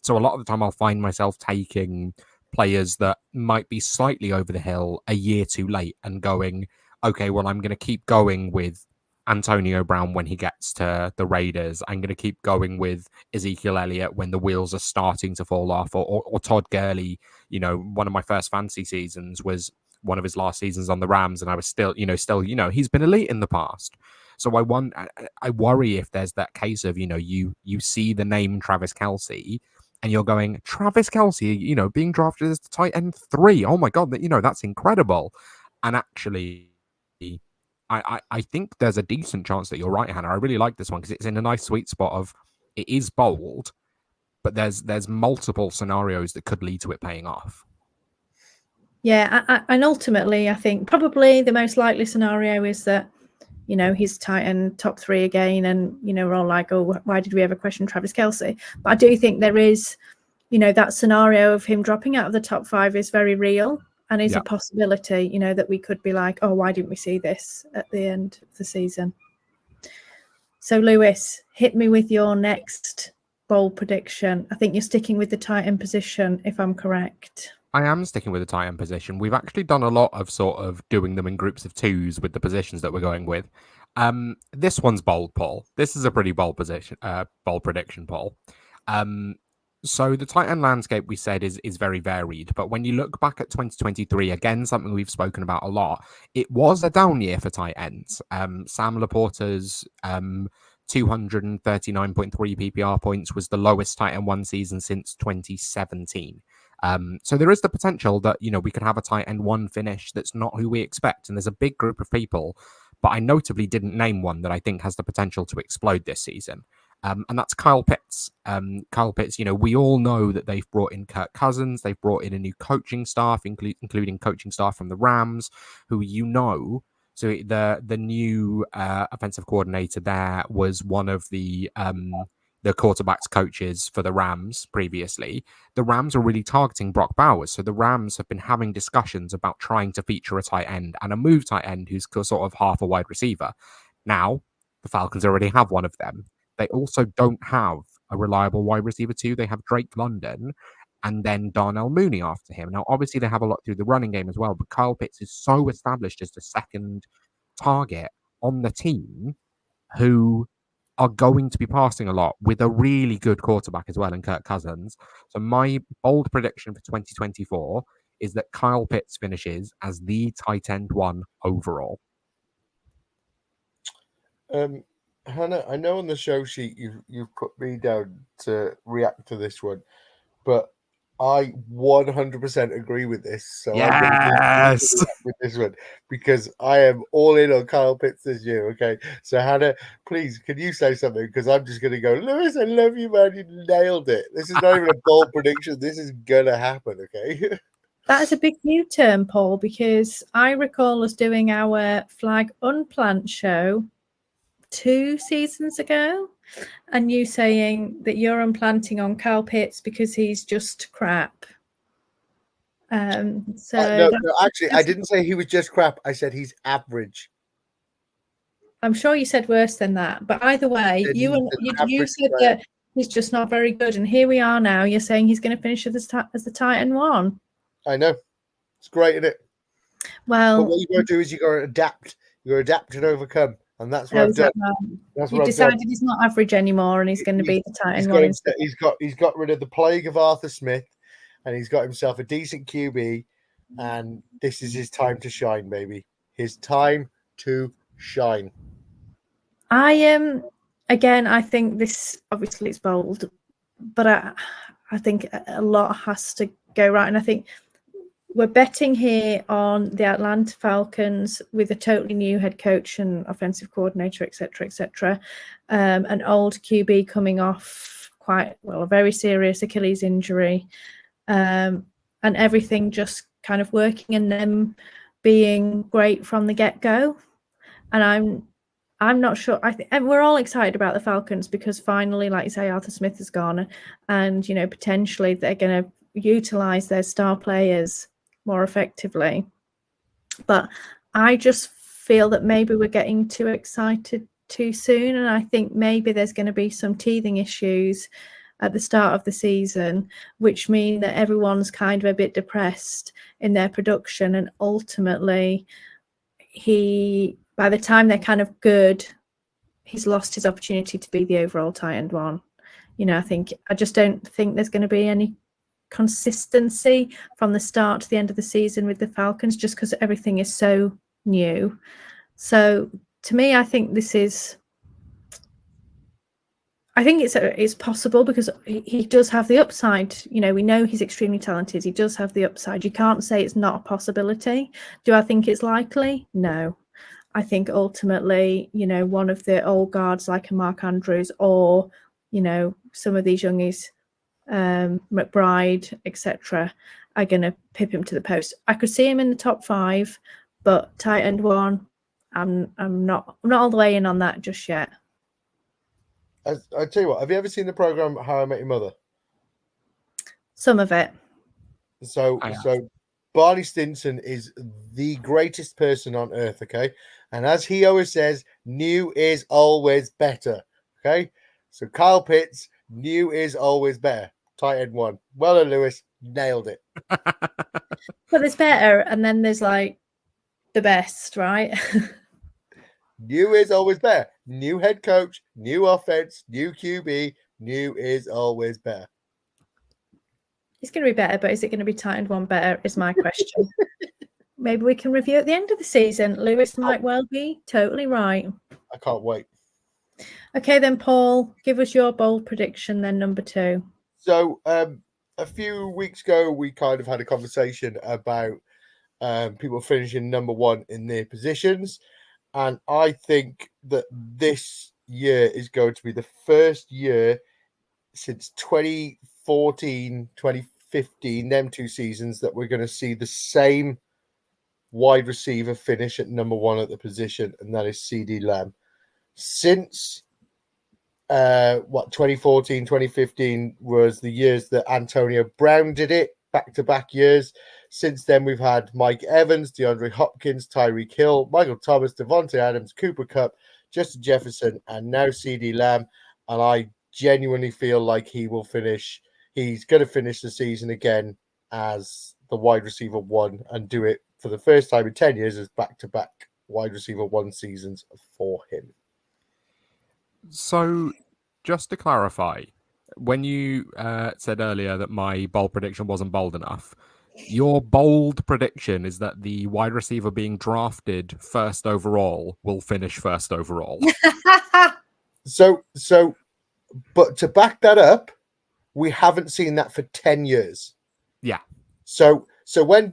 Speaker 3: So a lot of the time I'll find myself taking players that might be slightly over the hill a year too late and going, okay, well, I'm going to keep going with Antonio Brown when he gets to the Raiders. I'm going to keep going with Ezekiel Elliott when the wheels are starting to fall off, or Todd Gurley. You know, one of my first fantasy seasons was one of his last seasons on the Rams, and I was still, he's been elite in the past. So I worry if there's that case of, you see the name Travis Kelsey and you're going, Travis Kelsey, being drafted as the tight end 3. Oh my God, that's incredible. And actually, I think there's a decent chance that you're right, Hannah. I really like this one because it's in a nice sweet spot of, it is bold, but there's multiple scenarios that could lead to it paying off.
Speaker 1: Yeah, and ultimately, I think probably the most likely scenario is that, he's tight end top 3 again, and, we're all like, oh, why did we ever question Travis Kelsey? But I do think there is, that scenario of him dropping out of the top 5 is very real and is a possibility, that we could be like, oh, why didn't we see this at the end of the season? So, Lewis, hit me with your next bold prediction. I think you're sticking with the tight end position, if I'm correct.
Speaker 3: I am sticking with the tight end position. We've actually done a lot of sort of doing them in groups of 2s with the positions that we're going with. This one's bold, Paul. This is a pretty bold prediction, Paul. So the tight end landscape, we said, is very varied. But when you look back at 2023, again, something we've spoken about a lot, it was a down year for tight ends. Sam Laporta's 239.3 PPR points was the lowest tight end one season since 2017. So there is the potential that, we could have a tight end 1 finish that's not who we expect. And there's a big group of people, but I notably didn't name one that I think has the potential to explode this season. And that's Kyle Pitts. Kyle Pitts, we all know that they've brought in Kirk Cousins. They've brought in a new coaching staff, including coaching staff from the Rams, who so the new offensive coordinator there was one of the quarterback's coaches for the Rams previously. The Rams are really targeting Brock Bowers. So the Rams have been having discussions about trying to feature a tight end and a move tight end who's sort of half a wide receiver. Now, the Falcons already have one of them. They also don't have a reliable wide receiver 2. They have Drake London and then Darnell Mooney after him. Now, obviously, they have a lot through the running game as well, but Kyle Pitts is so established as the second target on the team who are going to be passing a lot with a really good quarterback as well in Kirk Cousins. So my bold prediction for 2024 is that Kyle Pitts finishes as the tight end 1 overall.
Speaker 4: Hannah, I know on the show sheet you've put me down to react to this one, but I 100% agree with this. So I'm going to
Speaker 3: Yes.
Speaker 4: react with this one because I am all in on Kyle Pitts this year. Okay, so Hannah, please, can you say something? Because I'm just going to go, Lewis, I love you, man. You nailed it. This is not even a bold prediction. This is gonna happen. Okay.
Speaker 1: That is a big U-turn, Paul, because I recall us doing our Flag Unplant show 2 seasons ago, and you saying that you're unplanting on Kyle Pitts because he's just crap.
Speaker 4: No, actually, I didn't say he was just crap. I said he's average.
Speaker 1: I'm sure you said worse than that, but either way, you said that he's just not very good, and here we are now. You're saying he's going to finish as the Titan 1.
Speaker 4: I know, it's great, isn't it?
Speaker 1: Well,
Speaker 4: but what you got to do is you got to adapt. You got to adapt and overcome, and that's what I've done.
Speaker 1: You decided he's not average anymore, and he's going to be the Titan 1.
Speaker 4: He's got rid of the plague of Arthur Smith, and he's got himself a decent QB, and this is his time to shine, baby. His time to shine.
Speaker 1: I think this obviously it's bold, but I think a lot has to go right, and I think we're betting here on the Atlanta Falcons with a totally new head coach and offensive coordinator, etc. An old QB coming off a very serious Achilles injury, and everything just kind of working and them being great from the get-go. And I'm not sure. And we're all excited about the Falcons because finally, like you say, Arthur Smith is gone, and potentially they're going to utilize their star players more effectively. But I just feel that maybe we're getting too excited too soon, and I think maybe there's going to be some teething issues at the start of the season, which mean that everyone's kind of a bit depressed in their production, and ultimately by the time they're kind of good, he's lost his opportunity to be the overall tight end 1. I just don't think there's going to be any consistency from the start to the end of the season with the Falcons, just because everything is so new. So to me, I think it's possible because he does have the upside. We know he's extremely talented. He does have the upside. You can't say it's not a possibility. Do I think it's likely? No. I think ultimately, one of the old guards like a Mark Andrews or, some of these youngies, McBride, etc., are going to pip him to the post. I could see him in the top 5, but tight end 1, I'm not all the way in on that just yet.
Speaker 4: I tell you what, have you ever seen the program How I Met Your Mother?
Speaker 1: Some of it.
Speaker 4: So Barney Stinson is the greatest person on earth, okay? And as he always says, new is always better, okay? So Kyle Pitts, new is always better. Tight end 1. Well done, Lewis. Nailed it.
Speaker 1: But there's better, and then there's like the best, right?
Speaker 4: New is always better. New head coach, new offense, new QB. New is always better.
Speaker 1: It's going to be better, but is it going to be tight end 1 better is my question. Maybe we can review at the end of the season. Lewis might well be totally right.
Speaker 4: I can't wait.
Speaker 1: Okay, then, Paul, give us your bold prediction, then number 2.
Speaker 4: So a few weeks ago, we kind of had a conversation about people finishing number 1 in their positions. And I think that this year is going to be the first year since 2014, 2015, them 2 seasons, that we're going to see the same wide receiver finish at number 1 at the position, and that is CD Lamb. Since 2014, 2015 was the years that Antonio Brown did it, back-to-back years. Since then, we've had Mike Evans, DeAndre Hopkins, Tyreek Hill, Michael Thomas, Devontae Adams, Cooper Kupp, Justin Jefferson, and now CD Lamb. And I genuinely feel like he's going to finish the season again as the wide receiver 1 and do it for the first time in 10 years as back-to-back wide receiver 1 seasons for him.
Speaker 3: So, just to clarify, when you said earlier that my bold prediction wasn't bold enough, your bold prediction is that the wide receiver being drafted first overall will finish first overall.
Speaker 4: So, but to back that up, we haven't seen that for 10 years.
Speaker 3: Yeah.
Speaker 4: So when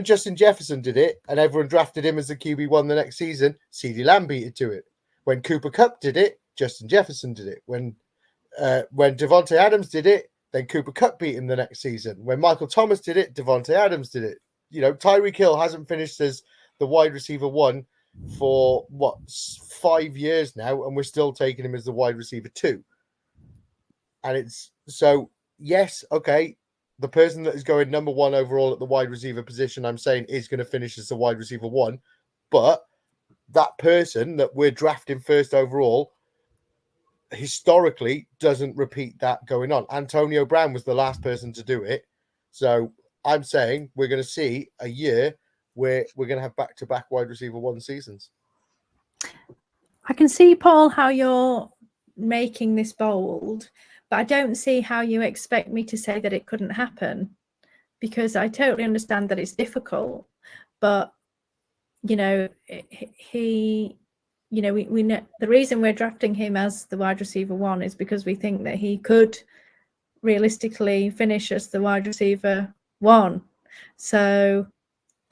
Speaker 4: Justin Jefferson did it and everyone drafted him as the QB1 the next season, CeeDee Lamb beat it to it. When Cooper Kupp did it, Justin Jefferson did it. When Devontae Adams did it, then Cooper Kupp beat him the next season. When Michael Thomas did it, Devontae Adams did it. You know, Tyreek Hill hasn't finished as the wide receiver 1 for 5 years now, and we're still taking him as the wide receiver 2. And it's so, yes, okay, the person that is going number 1 overall at the wide receiver position, I'm saying, is going to finish as the wide receiver 1, but that person that we're drafting first overall historically doesn't repeat that going on. Antonio Brown was the last person to do it. So I'm saying we're going to see a year where we're going to have back-to-back wide receiver 1 seasons.
Speaker 1: I can see, Paul, how you're making this bold, but I don't see how you expect me to say that it couldn't happen, because I totally understand that it's difficult. But, you know, we know the reason we're drafting him as the wide receiver 1 is because we think that he could realistically finish as the wide receiver 1. So,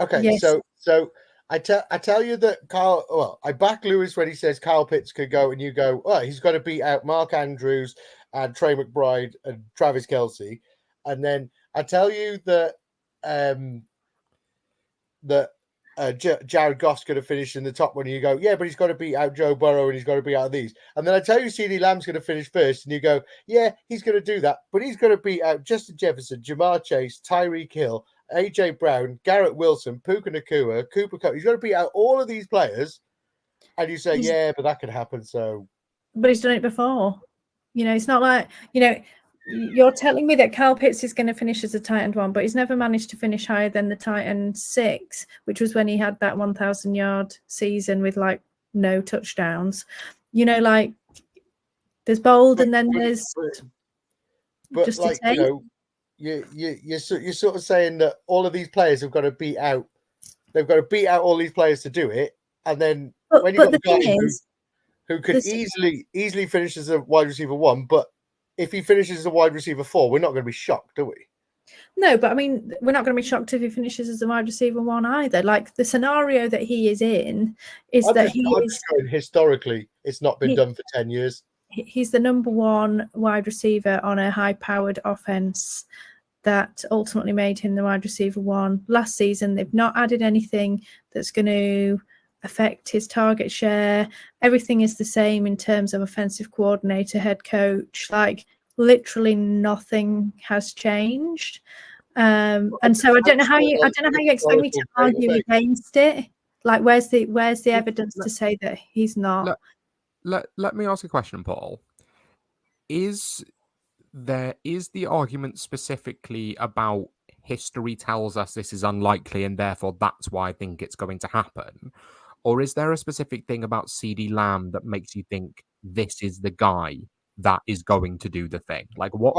Speaker 4: okay,
Speaker 1: yes.
Speaker 4: So I tell you that Kyle. Well, I back Lewis when he says Kyle Pitts could go, and you go, oh, he's got to beat out Mark Andrews and Trey McBride and Travis Kelce, and then I tell you that Jared Goff's going to finish in the top one, and you go, yeah, but he's got to beat out Joe Burrow and he's got to beat out these. And then I tell you CeeDee Lamb's going to finish first, and you go, yeah, he's going to do that, but he's going to beat out Justin Jefferson, Jamar Chase, Tyreek Hill, AJ Brown, Garrett Wilson, Puka Nacua, Cooper Kupp. He's got to beat out all of these players, and you say, yeah, but that could happen. So,
Speaker 1: but he's done it before. You know, it's not like, you know, you're telling me that Kyle Pitts is going to finish as a tight end 1, but he's never managed to finish higher than the tight end 6, which was when he had that 1,000-yard season with like no touchdowns. You know, like there's bold, and then there's
Speaker 4: but like, you know, you're sort of saying that all of these players have got to beat out. They've got to beat out all these players to do it, and then when you've got a guy who could easily finish as a wide receiver 1, but if he finishes as a wide receiver 4, we're not going to be shocked, are we?
Speaker 1: No, but I mean, we're not going to be shocked if he finishes as a wide receiver 1 either. Like the scenario that he is in is I'm just
Speaker 4: going historically, it's not been done for 10 years.
Speaker 1: He's the number 1 wide receiver on a high-powered offense that ultimately made him the wide receiver 1. Last season, they've not added anything that's going to affect his target share. Everything is the same in terms of offensive coordinator, head coach. Like literally nothing has changed. And so I don't know how you expect me to argue against it. Like where's the evidence to say that he's not?
Speaker 3: Let me ask a question, Paul. Is the argument specifically about history tells us this is unlikely and therefore that's why I think it's going to happen? Or is there a specific thing about CeeDee Lamb that makes you think this is the guy that is going to do the thing? Like what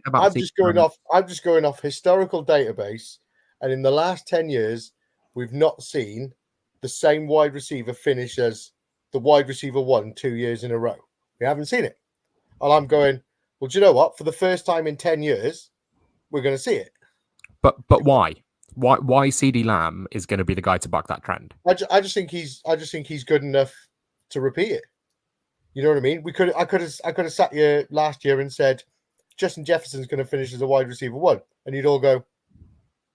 Speaker 3: about
Speaker 4: I'm just going off historical database, and in the last 10 years, we've not seen the same wide receiver finish as the wide receiver 1 2 years in a row. We haven't seen it. And I'm going, well, do you know what? For the first time in 10 years, we're going to see it. But
Speaker 3: why? Why CeeDee Lamb is going to be the guy to buck that trend?
Speaker 4: I just think he's good enough to repeat it. You know what I mean? I could have sat here last year and said Justin Jefferson's going to finish as a wide receiver 1, and you'd all go,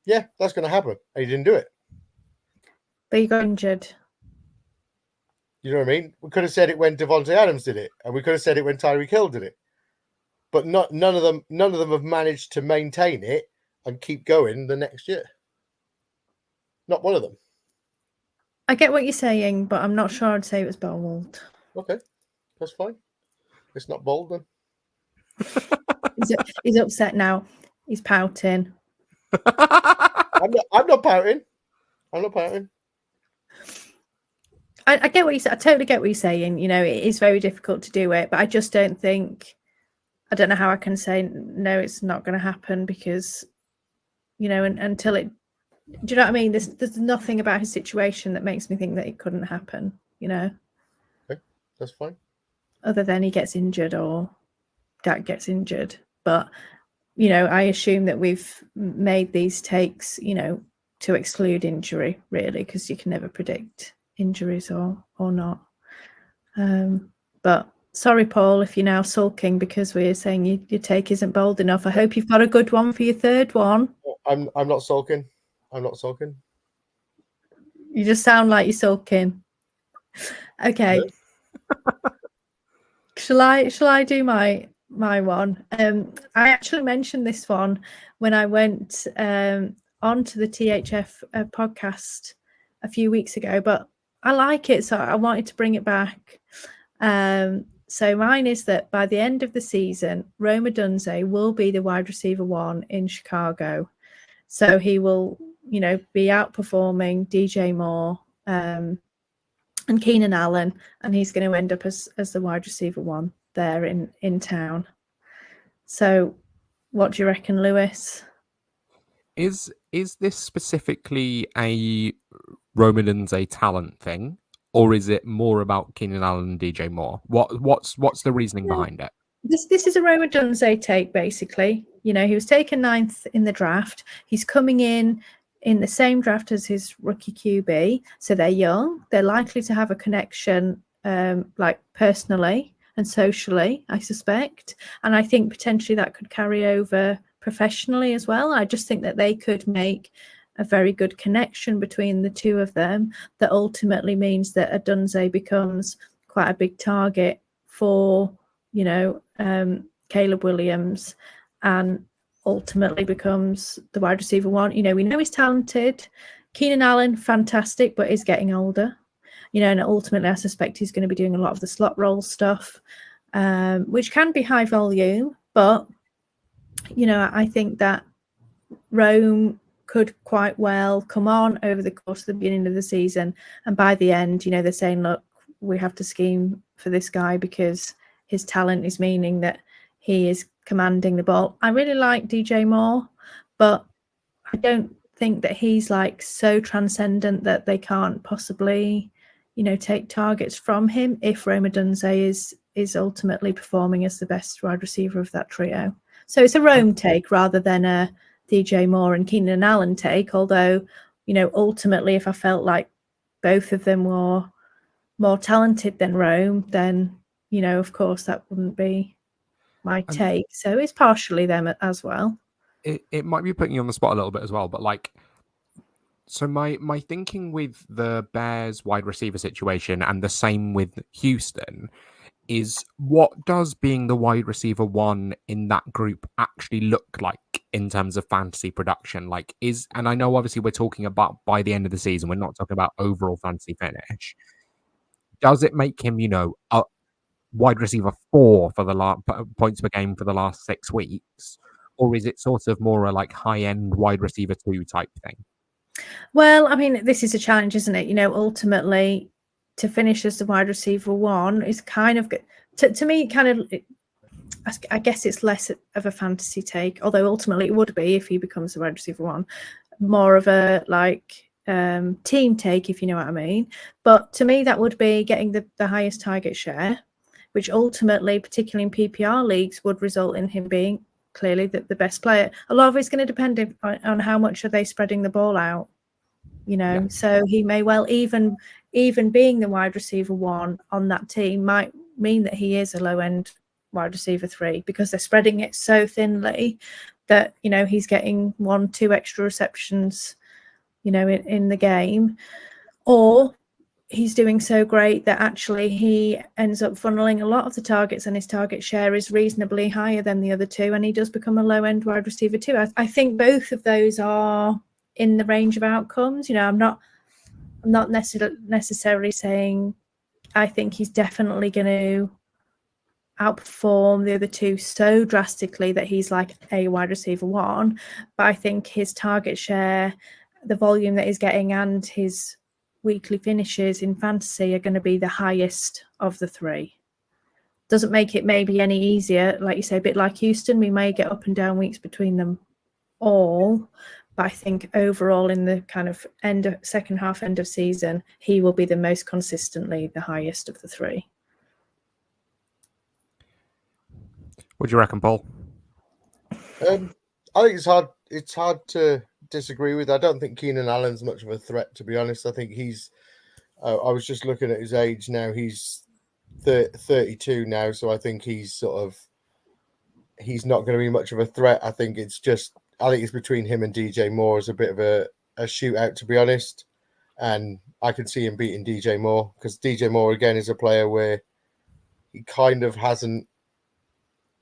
Speaker 4: yeah, that's going to happen. And he didn't do it.
Speaker 1: But he got injured.
Speaker 4: You know what I mean? We could have said it when Devontae Adams did it, and we could have said it when Tyreek Hill did it. But none of them have managed to maintain it and keep going the next year. Not one of them.
Speaker 1: I get what you're saying, but I'm not sure I'd say it was bold.
Speaker 4: Okay, that's fine. It's not bold then.
Speaker 1: He's upset now. He's pouting.
Speaker 4: I'm not pouting. I'm not pouting.
Speaker 1: I get what you said. I totally get what you're saying. You know, it is very difficult to do it, but I just don't think. I don't know how I can say no. It's not going to happen because, you know, until it. Do you know what I mean? There's nothing about his situation that makes me think that it couldn't happen. You know.
Speaker 4: Okay, that's fine.
Speaker 1: Other than he gets injured or Dak gets injured, but you know, I assume that we've made these takes, you know, to exclude injury, really, because you can never predict injuries or not. But sorry, Paul, if you're now sulking because we're saying your take isn't bold enough. I hope you've got a good one for your third one.
Speaker 4: I'm not sulking. I'm not sulking.
Speaker 1: You just sound like you're sulking. Okay. Shall I do my one? I actually mentioned this one when I went onto the THF podcast a few weeks ago, but I like it, so I wanted to bring it back. So mine is that by the end of the season, Rome Odunze will be the wide receiver 1 in Chicago. So he will, you know, be outperforming DJ Moore and Keenan Allen, and he's going to end up as the wide receiver 1 there in town. So what do you reckon, Lewis?
Speaker 3: Is this specifically a Rome Odunze talent thing, or is it more about Keenan Allen and DJ Moore? What's the reasoning behind it?
Speaker 1: This is a Rome Odunze take, basically. You know, he was taken 9th in the draft. He's coming in the same draft as his rookie QB, so they're young. They're likely to have a connection, like personally and socially, I suspect. And I think potentially that could carry over professionally as well. I just think that they could make a very good connection between the two of them that ultimately means that Odunze becomes quite a big target for, you know, Caleb Williams, and ultimately becomes the wide receiver 1. You know, we know he's talented. Keenan Allen, fantastic, but is getting older. You know, and ultimately I suspect he's going to be doing a lot of the slot roll stuff, which can be high volume, but, you know, I think that Rome could quite well come on over the course of the beginning of the season, and by the end, you know, they're saying, look, we have to scheme for this guy because his talent is meaning that he is commanding the ball. I really like DJ Moore, but I don't think that he's like so transcendent that they can't possibly, you know, take targets from him if Rome Odunze is ultimately performing as the best wide receiver of that trio. So it's a Rome take rather than a DJ Moore and Keenan Allen take, although, you know, ultimately if I felt like both of them were more talented than Rome, then, you know, of course that wouldn't be my take. So it's partially them as well.
Speaker 3: It might be putting you on the spot a little bit as well, but like, so my thinking with the Bears wide receiver situation and the same with Houston is, what does being the wide receiver 1 in that group actually look like in terms of fantasy production? Like, and I know obviously we're talking about by the end of the season, we're not talking about overall fantasy finish. Does it make him, you know, a wide receiver 4 for the points per game for the last 6 weeks? Or is it sort of more a like high-end wide receiver 2 type thing?
Speaker 1: Well, I mean, this is a challenge, isn't it? You know, ultimately, to finish as the wide receiver 1 is kind of, to me, kind of, I guess it's less of a fantasy take, although ultimately it would be if he becomes the wide receiver 1, more of a like team take, if you know what I mean. But to me, that would be getting the highest target share, which ultimately, particularly in PPR leagues, would result in him being clearly the best player. A lot of it's going to depend on how much are they spreading the ball out, you know. Yeah. So he may well, even being the wide receiver 1 on that team, might mean that he is a low-end wide receiver 3 because they're spreading it so thinly that, you know, he's getting 1-2 extra receptions, you know, in the game, or he's doing so great that actually he ends up funneling a lot of the targets and his target share is reasonably higher than the other 2, and he does become a low-end wide receiver 2. I think both of those are in the range of outcomes. You know, I'm not necessarily saying I think he's definitely going to outperform the other 2 so drastically that he's like a wide receiver 1, but I think his target share, the volume that he's getting, and his weekly finishes in fantasy are going to be the highest of the three. Doesn't make it maybe any easier. Like you say, a bit like Houston, we may get up and down weeks between them all. But I think overall in the kind of second half, end of season, he will be the most consistently the highest of the three.
Speaker 3: What do you reckon, Paul?
Speaker 4: I think it's hard to disagree with. I don't think Keenan Allen's much of a threat, to be honest. I think he's. I was just looking at his age now. He's 32 now, so I think he's not going to be much of a threat. I think it's between him and DJ Moore as a bit of a shootout, to be honest. And I can see him beating DJ Moore because DJ Moore again is a player where he kind of hasn't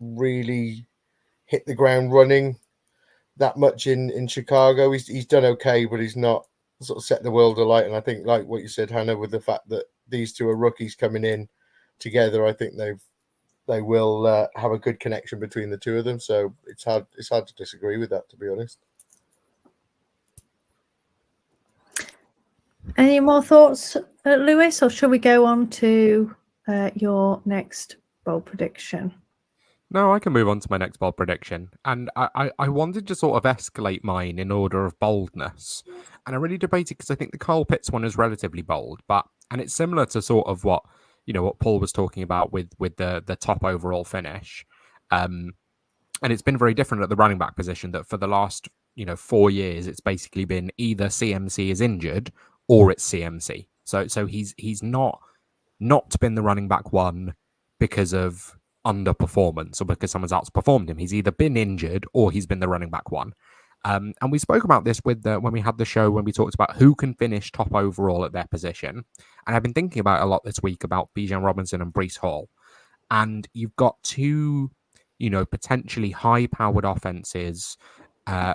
Speaker 4: really hit the ground running that much in Chicago. He's done okay, but he's not sort of set the world alight. And I think, like what you said, Hannah, with the fact that these two are rookies coming in together, I think they will have a good connection between the two of them. So it's hard to disagree with that, to be honest.
Speaker 1: Any more thoughts, Lewis, or shall we go on to your next bold prediction?
Speaker 3: No, I can move on to my next bold prediction. And I wanted to sort of escalate mine in order of boldness. And I really debated because I think the Kyle Pitts one is relatively bold, and it's similar to sort of what Paul was talking about with the top overall finish. And it's been very different at the running back position, that for the last 4 years, it's basically been either CMC is injured or it's CMC. So he's not been the running back one because of underperformance or because someone's outperformed him. He's either been injured or he's been the running back one. And we spoke about this when we had the show, when we talked about who can finish top overall at their position. And I've been thinking about it a lot this week about Bijan Robinson and Breece Hall. And you've got two, potentially high-powered offenses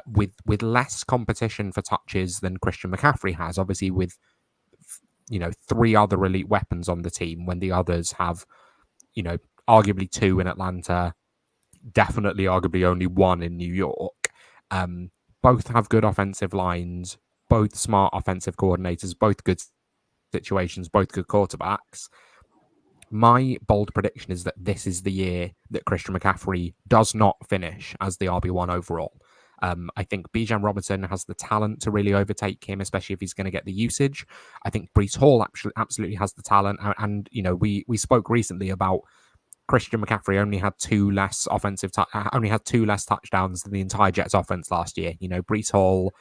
Speaker 3: with less competition for touches than Christian McCaffrey has, obviously with 3 other elite weapons on the team when the others have, arguably 2 in Atlanta, definitely arguably only 1 in New York. Both have good offensive lines, both smart offensive coordinators, both good situations, both good quarterbacks. My bold prediction is that this is the year that Christian McCaffrey does not finish as the RB1 overall. I think Bijan Robinson has the talent to really overtake him, especially if he's going to get the usage. I think Breece Hall absolutely has the talent. And we spoke recently about Christian McCaffrey only had 2 less touchdowns than the entire Jets offense last year. Breece Hall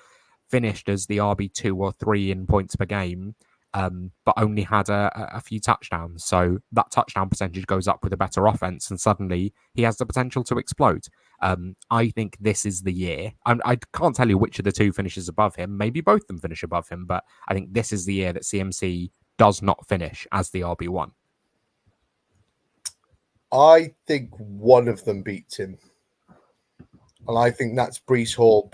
Speaker 3: finished as the RB2 or 3 in points per game, but only had a few touchdowns. So that touchdown percentage goes up with a better offense, and suddenly he has the potential to explode. I think this is the year. I can't tell you which of the 2 finishes above him. Maybe both of them finish above him, but I think this is the year that CMC does not finish as the RB1.
Speaker 4: I think one of them beats him. And I think that's Breece Hall.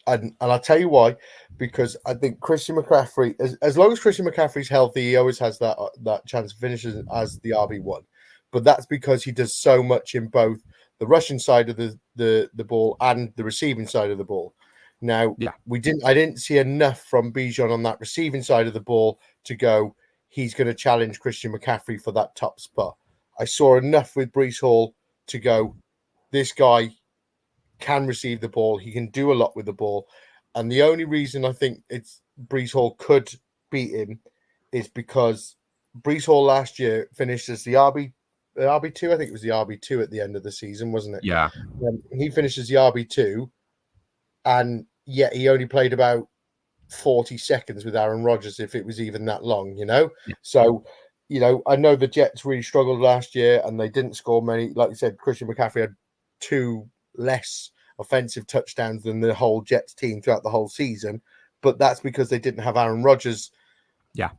Speaker 4: And I'll tell you why. Because I think Christian McCaffrey, as long as Christian McCaffrey's healthy, he always has that chance of finishing as the RB1. But that's because he does so much in both the rushing side of the ball and the receiving side of the ball. Now, I didn't see enough from Bijan on that receiving side of the ball to go, he's going to challenge Christian McCaffrey for that top spot. I saw enough with Breece Hall to go, this guy can receive the ball. He can do a lot with the ball. And the only reason I think Breece Hall could beat him is because Breece Hall last year finished as the RB2. I think it was the RB2 at the end of the season, wasn't it?
Speaker 3: Yeah.
Speaker 4: He finished as the RB2, and yet he only played about 40 seconds with Aaron Rodgers, if it was even that long, Yeah. So, I know the Jets really struggled last year and they didn't score many. Like you said, Christian McCaffrey had 2 less offensive touchdowns than the whole Jets team throughout the whole season. But that's because they didn't have Aaron Rodgers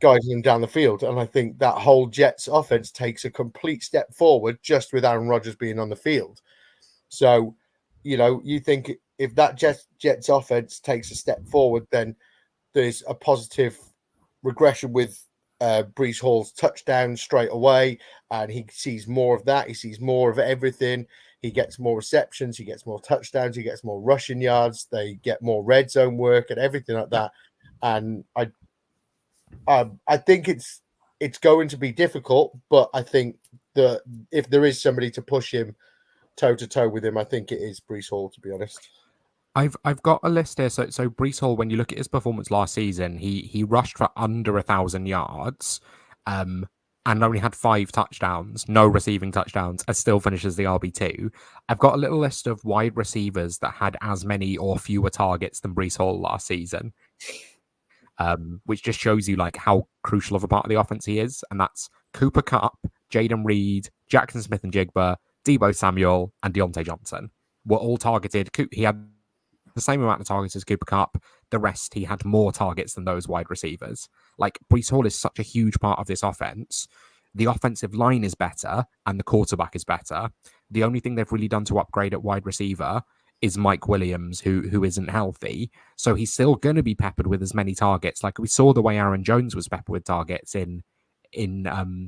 Speaker 4: guiding them down the field. And I think that whole Jets offense takes a complete step forward just with Aaron Rodgers being on the field. So, you think if that Jets offense takes a step forward, then there's a positive regression with Breece Hall's touchdown straight away, and he sees more of that. He sees more of everything. He gets more receptions. He gets more touchdowns. He gets more rushing yards. They get more red zone work and everything like that. And I think it's going to be difficult, but I think that if there is somebody to push him toe to toe with him, I think it is Brees Hall, to be honest.
Speaker 3: I've got a list here. So Brees Hall, when you look at his performance last season, he rushed for under 1,000 yards, and only had 5 touchdowns, no receiving touchdowns, and still finishes the RB2. I've got a little list of wide receivers that had as many or fewer targets than Brees Hall last season, which just shows you like how crucial of a part of the offense he is. And that's Cooper Kupp, Jaden Reed, Jackson Smith and Jigba, Deebo Samuel, and Deontay Johnson were all targeted. He had the same amount of targets as Cooper Kupp. The rest, he had more targets than those wide receivers. Like, Brees Hall is such a huge part of this offense. The offensive line is better and the quarterback is better. The only thing they've really done to upgrade at wide receiver is Mike Williams, who isn't healthy. So he's still going to be peppered with as many targets. Like we saw the way Aaron Jones was peppered with targets in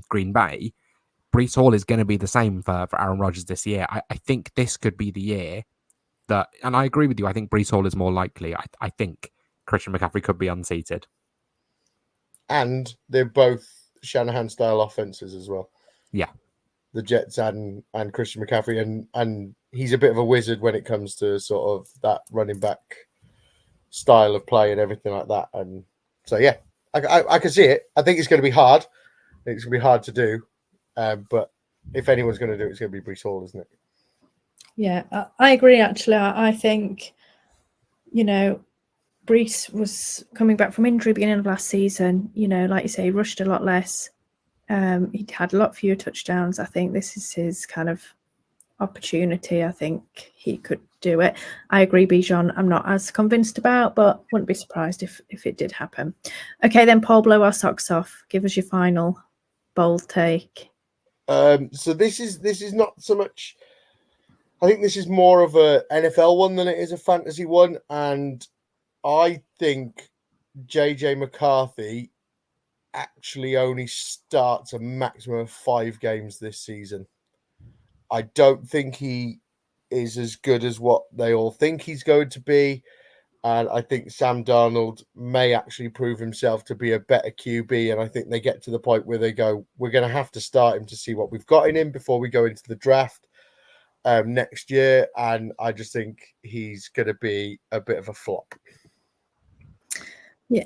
Speaker 3: Green Bay. Brees Hall is going to be the same for Aaron Rodgers this year. I think this could be the year that, and I agree with you, I think Brees Hall is more likely. I think Christian McCaffrey could be unseated.
Speaker 4: And they're both Shanahan-style offenses as well.
Speaker 3: Yeah.
Speaker 4: The Jets and Christian McCaffrey. And he's a bit of a wizard when it comes to sort of that running back style of play and everything like that. And so, yeah, I can see it. I think it's going to be hard. I think it's going to be hard to do. But if anyone's going to do it, it's going to be Brees Hall, isn't it?
Speaker 1: Yeah, I agree, actually. I think, Brees was coming back from injury beginning of last season. Like you say, he rushed a lot less. He had a lot fewer touchdowns. I think this is his kind of opportunity. I think he could do it. I agree, Bijan, I'm not as convinced about, but wouldn't be surprised if it did happen. Okay, then, Paul, blow our socks off. Give us your final bold take.
Speaker 4: So this is not so much. I think this is more of a NFL one than it is a fantasy one, and I think JJ McCarthy actually only starts a maximum of 5 games this season. I don't think he is as good as what they all think he's going to be. And I think Sam Darnold may actually prove himself to be a better QB. And I think they get to the point where they go, we're going to have to start him to see what we've got in him before we go into the draft next year. And I just think he's going to be a bit of a flop.
Speaker 1: Yeah.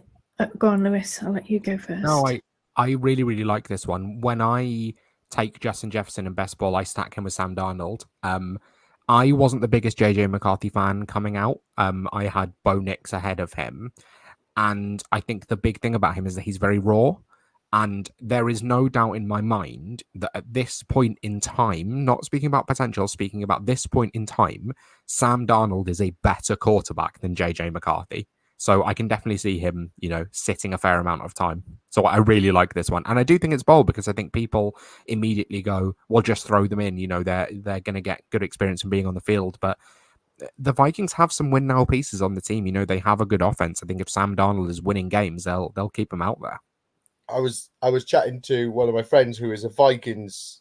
Speaker 1: Go on, Lewis. I'll let you go first.
Speaker 3: No, I really, really like this one. When I take Justin Jefferson in best ball, I stack him with Sam Darnold. I wasn't the biggest JJ McCarthy fan coming out. I had Bo Nix ahead of him. And I think the big thing about him is that he's very raw. And there is no doubt in my mind that at this point in time, not speaking about potential, speaking about this point in time, Sam Darnold is a better quarterback than JJ McCarthy. So I can definitely see him, sitting a fair amount of time. So I really like this one. And I do think it's bold because I think people immediately go, well, just throw them in. They're going to get good experience from being on the field. But the Vikings have some win now pieces on the team. They have a good offense. I think if Sam Darnold is winning games, they'll keep him out there. I
Speaker 4: was chatting to one of my friends who is a Vikings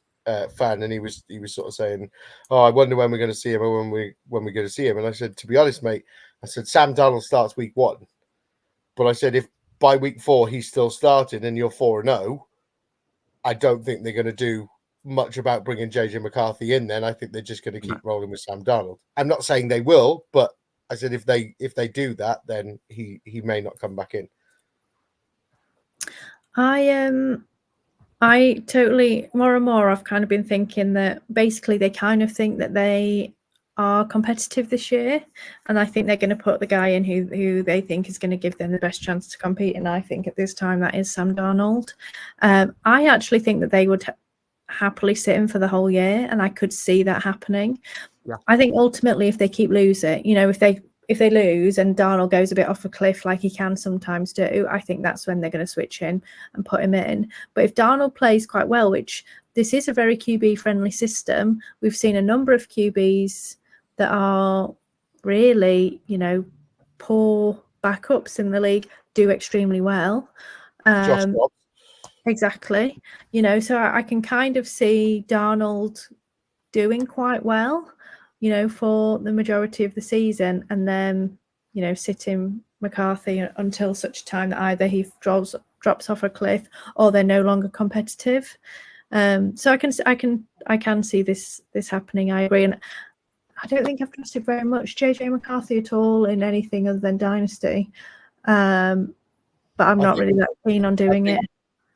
Speaker 4: fan, and he was sort of saying, "Oh, I wonder when we're going to see him, or when we're going to see him." And I said, to be honest, mate, I said Sam Darnold starts week 1, but I said if by week 4 he's still starting and you're 4-0, I don't think they're going to do much about bringing JJ McCarthy in. Then I think they're just going to keep rolling with Sam Darnold. I'm not saying they will, but I said if they do that, then he may not come back in.
Speaker 1: I totally, more and more, I've kind of been thinking that basically they kind of think that they are competitive this year, and I think they're going to put the guy in who they think is going to give them the best chance to compete, and I think at this time that is Sam Darnold. I actually think that they would happily sit him for the whole year, and I could see that happening.
Speaker 3: Yeah.
Speaker 1: I think ultimately if they keep losing, if they lose and Darnold goes a bit off a cliff like he can sometimes do, I think that's when they're going to switch in and put him in. But if Darnold plays quite well, which this is a very QB-friendly system, we've seen a number of QBs that are really, poor backups in the league do extremely well. Exactly. So I can kind of see Darnold doing quite well, for the majority of the season, and then, sitting McCarthy until such time that either he draws drops off a cliff or they're no longer competitive. So I can see this happening. I agree, and I don't think I've trusted very much JJ McCarthy at all in anything other than Dynasty. But I'm not really that keen on doing it.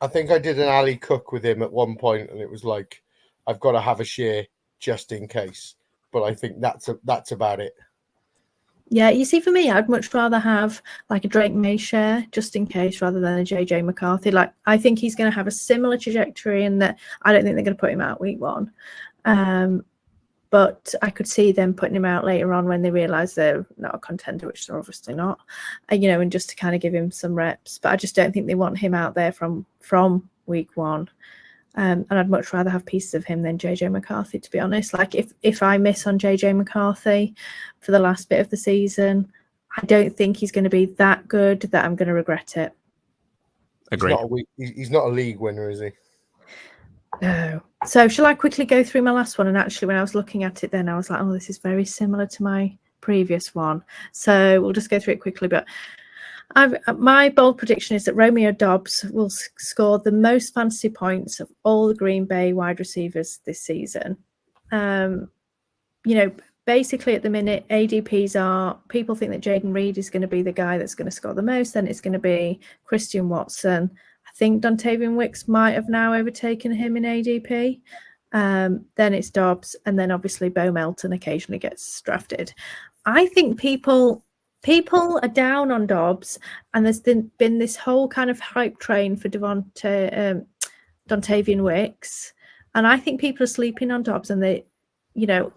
Speaker 4: I think I did an Ali Cook with him at one point, and it was like, I've got to have a share just in case. But I think that's about it.
Speaker 1: Yeah, you see, for me, I'd much rather have like a Drake May share just in case rather than a JJ McCarthy. Like, I think he's going to have a similar trajectory in that I don't think they're going to put him out week 1. But I could see them putting him out later on when they realise they're not a contender, which they're obviously not, and just to kind of give him some reps. But I just don't think they want him out there from week 1. And I'd much rather have pieces of him than JJ McCarthy, to be honest. Like, if I miss on JJ McCarthy for the last bit of the season, I don't think he's going to be that good that I'm going to regret it.
Speaker 3: Agreed.
Speaker 4: He's not a league winner, is he?
Speaker 1: No. So shall I quickly go through my last one? And actually, when I was looking at it then, I was like, oh, this is very similar to my previous one. So we'll just go through it quickly. But my bold prediction is that Romeo Dobbs will score the most fantasy points of all the Green Bay wide receivers this season. Basically at the minute, ADPs are, people think that Jaden Reed is going to be the guy that's going to score the most. Then it's going to be Christian Watson. I think Dontavian Wicks might have now overtaken him in ADP. Then it's Dobbs, and then obviously Bo Melton occasionally gets drafted. I think people are down on Dobbs, and there's been this whole kind of hype train for Dontavian Wicks, and I think people are sleeping on Dobbs. And they,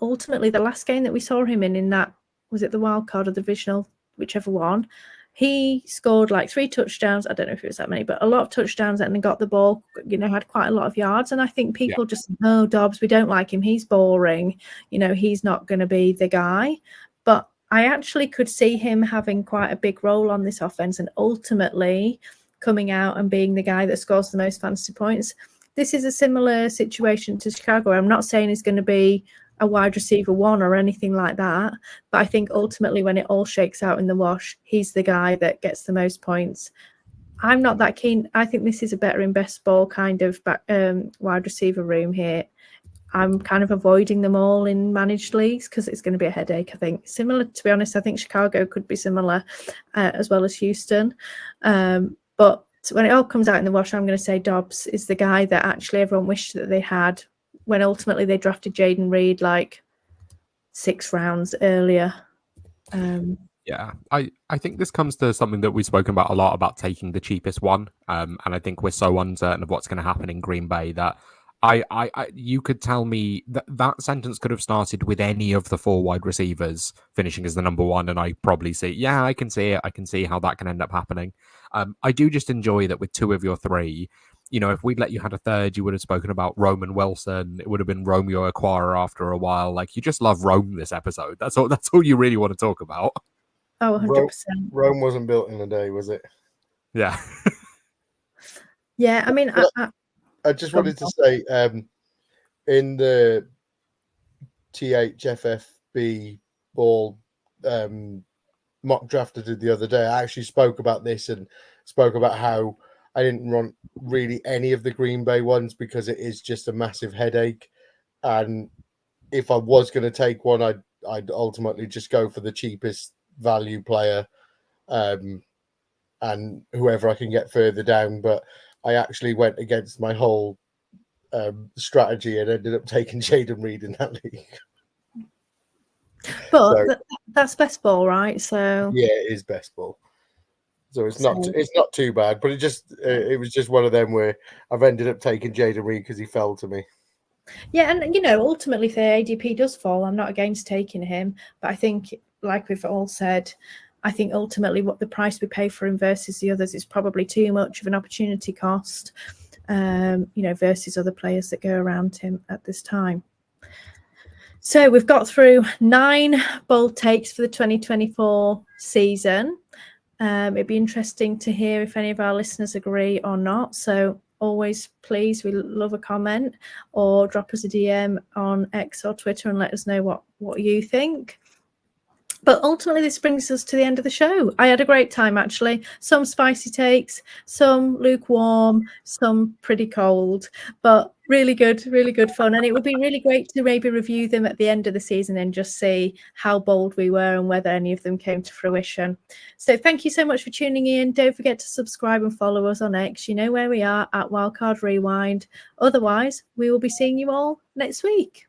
Speaker 1: ultimately the last game that we saw him in that, was it the Wildcard or the divisional, whichever one, he scored like 3 touchdowns. I don't know if it was that many, but a lot of touchdowns, and got the ball, had quite a lot of yards. And I think people just, no, Dobbs, we don't like him. He's boring. He's not going to be the guy. But I actually could see him having quite a big role on this offense and ultimately coming out and being the guy that scores the most fantasy points. This is a similar situation to Chicago. I'm not saying he's going to be a wide receiver 1 or anything like that, but I think ultimately when it all shakes out in the wash, he's the guy that gets the most points. I'm not that keen. I think this is a better in best ball kind of wide receiver room here. I'm kind of avoiding them all in managed leagues because it's going to be a headache, I think. Similar, to be honest, I think Chicago could be similar as well as Houston. But when it all comes out in the wash, I'm going to say Dobbs is the guy that actually everyone wished that they had when ultimately they drafted Jaden Reed like 6 rounds earlier.
Speaker 3: Yeah, I think this comes to something that we've spoken about a lot, about taking the cheapest one. And I think we're so uncertain of what's going to happen in Green Bay that you could tell me that sentence could have started with any of the 4 wide receivers finishing as the number 1, and I probably see, yeah, I can see it. I can see how that can end up happening. I do just enjoy that with 2 of your 3. If we'd let you had a third, you would have spoken about Roman Wilson. It would have been Romeo Acquara after a while. Like, you just love Rome this episode. That's all you really want to talk about.
Speaker 1: Oh, 100%.
Speaker 4: Rome wasn't built in a day, was it?
Speaker 3: Yeah.
Speaker 1: Yeah, I mean,
Speaker 4: I just wanted to say, in the THFFB ball mock draft I did the other day, I actually spoke about this and spoke about how I didn't want really any of the Green Bay ones because it is just a massive headache. And if I was going to take one, I'd ultimately just go for the cheapest value player and whoever I can get further down. But I actually went against my whole strategy and ended up taking Jaden Reed in that league.
Speaker 1: But that's best ball, right? So
Speaker 4: yeah, it is best ball. So it's not too bad, but it was just one of them where I've ended up taking Jaden Reed because he fell to me.
Speaker 1: Yeah, and ultimately if the ADP does fall, I'm not against taking him, but I think, like we've all said, I think ultimately what the price we pay for him versus the others is probably too much of an opportunity cost, versus other players that go around him at this time. So we've got through 9 bold takes for the 2024 season. It'd be interesting to hear if any of our listeners agree or not. So always, please, we love a comment, or drop us a DM on X or Twitter and let us know what you think. But ultimately, this brings us to the end of the show. I had a great time, actually. Some spicy takes, some lukewarm, some pretty cold, but really good fun. And it would be really great to maybe review them at the end of the season and just see how bold we were and whether any of them came to fruition. So thank you so much for tuning in. Don't forget to subscribe and follow us on X. You know where we are, at Wildcard Rewind. Otherwise, we will be seeing you all next week.